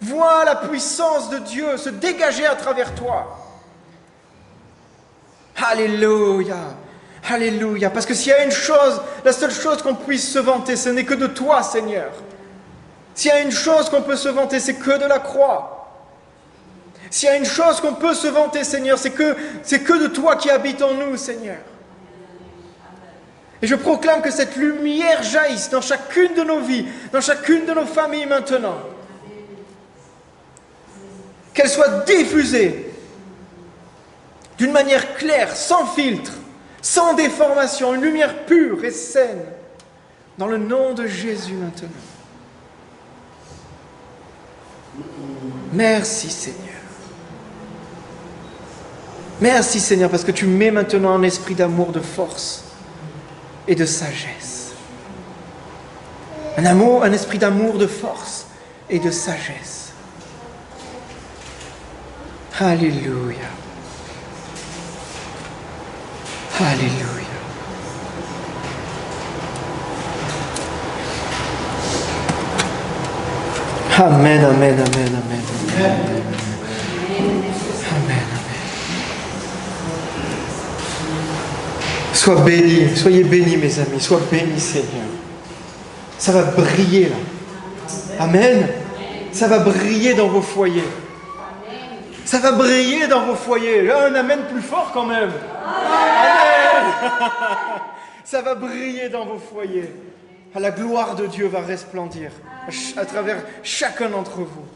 Vois la puissance de Dieu se dégager à travers toi. Alléluia. Alléluia. Parce que s'il y a une chose, la seule chose qu'on puisse se vanter, ce n'est que de toi, Seigneur. S'il y a une chose qu'on peut se vanter, c'est que de la croix. S'il y a une chose qu'on peut se vanter, Seigneur, c'est que de toi qui habites en nous, Seigneur. Et je proclame que cette lumière jaillisse dans chacune de nos vies, dans chacune de nos familles maintenant. Qu'elle soit diffusée d'une manière claire, sans filtre, sans déformation, une lumière pure et saine, dans le nom de Jésus maintenant. Merci Seigneur. Merci Seigneur parce que tu mets maintenant un esprit d'amour, de force et de sagesse. Un esprit d'amour, de force et de sagesse. Alléluia. Alléluia. Amen, amen, amen, amen. Amen. Amen. Sois béni, soyez bénis mes amis, sois bénis Seigneur. Ça va briller là. Amen. Ça va briller dans vos foyers. Ça va briller dans vos foyers. Là, un amen plus fort quand même. Amen. Ça va briller dans vos foyers. La gloire de Dieu va resplendir à travers chacun d'entre vous.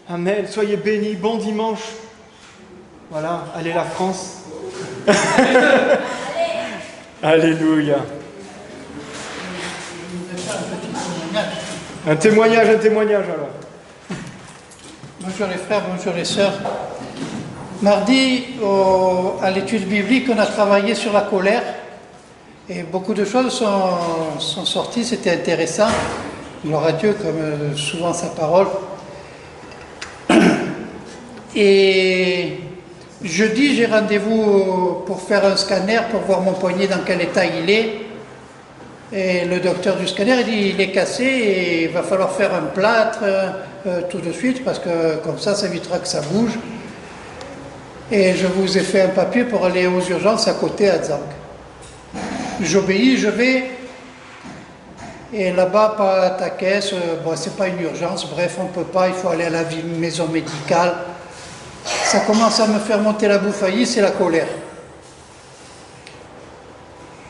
Amen. Soyez bénis. Bon dimanche. Voilà. Allez la France. Alléluia. Un témoignage alors. Bonjour les frères, bonjour les sœurs. Mardi, à l'étude biblique, on a travaillé sur la colère et beaucoup de choses sont sorties, c'était intéressant. Gloire à Dieu, comme souvent sa parole. Et jeudi, j'ai rendez-vous pour faire un scanner, pour voir mon poignet dans quel état il est. Et le docteur du scanner il dit il est cassé et il va falloir faire un plâtre tout de suite parce que comme ça évitera que ça bouge. Et je vous ai fait un papier pour aller aux urgences à côté à Dzang. J'obéis, je vais. Et là-bas, pas à ta caisse, bon, c'est pas une urgence, bref, on peut pas, il faut aller à la maison médicale. Ça commence à me faire monter la bouffaillie, c'est la colère.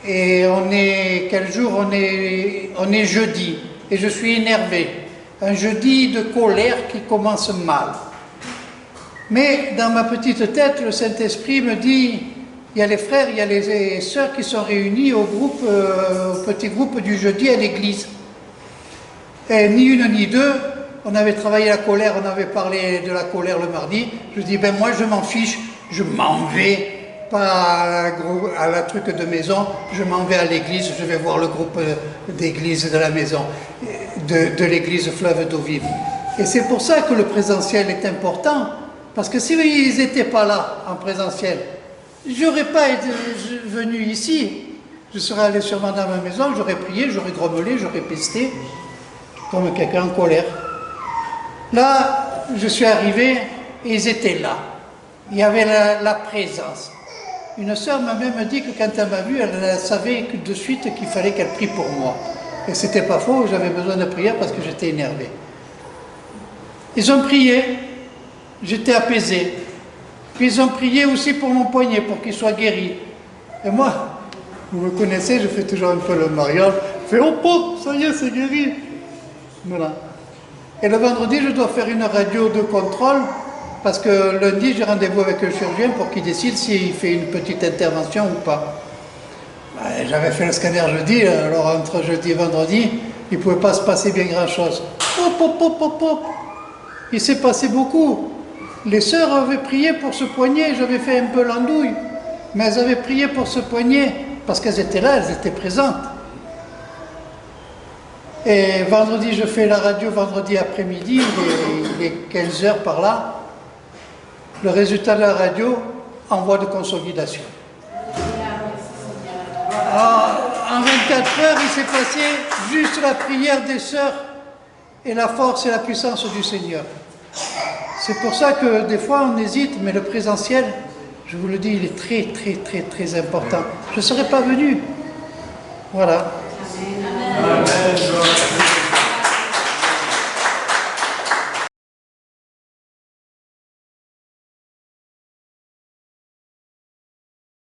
Et on est, quel jour on est jeudi, et je suis énervé. Un jeudi de colère qui commence mal. Mais dans ma petite tête, le Saint-Esprit me dit, il y a les frères, il y a les sœurs qui sont réunis au petit groupe du jeudi à l'église. Et ni une ni deux, on avait travaillé la colère, on avait parlé de la colère le mardi. Je dis, ben moi je m'en fiche, je m'en vais. Pas à la truc de maison, je m'en vais à l'église, je vais voir le groupe d'église de la maison, de l'église Fleuve d'eau vive. Et c'est pour ça que le présentiel est important, parce que s'ils n'étaient pas là en présentiel, je n'aurais pas été venu ici. Je serais allé sûrement dans ma maison, j'aurais prié, j'aurais grommelé, j'aurais pesté, comme quelqu'un en colère. Là, je suis arrivé et ils étaient là. Il y avait la présence. Une sœur m'a même dit que quand elle m'a vu, elle savait de suite qu'il fallait qu'elle prie pour moi. Et c'était pas faux, j'avais besoin de prière parce que j'étais énervé. Ils ont prié, j'étais apaisé. Puis ils ont prié aussi pour mon poignet, pour qu'il soit guéri. Et moi, vous me connaissez, je fais toujours un peu le mariage. Je fais oh, oh, ça y est, c'est guéri. Voilà. Et le vendredi, je dois faire une radio de contrôle. Parce que lundi, j'ai rendez-vous avec le chirurgien pour qu'il décide s'il fait une petite intervention ou pas. J'avais fait le scanner jeudi, alors entre jeudi et vendredi, il ne pouvait pas se passer bien grand-chose. Hop, hop, hop, hop, hop. Il s'est passé beaucoup. Les sœurs avaient prié pour ce poignet, j'avais fait un peu l'andouille. Mais elles avaient prié pour ce poignet, parce qu'elles étaient là, elles étaient présentes. Et vendredi, je fais la radio, vendredi après-midi, il est 15 h par là. Le résultat de la radio en voie de consolidation. En 24 heures, il s'est passé juste la prière des sœurs et la force et la puissance du Seigneur. C'est pour ça que des fois on hésite, mais le présentiel, je vous le dis, il est très très très très important. Je ne serais pas venu. Voilà. Amen.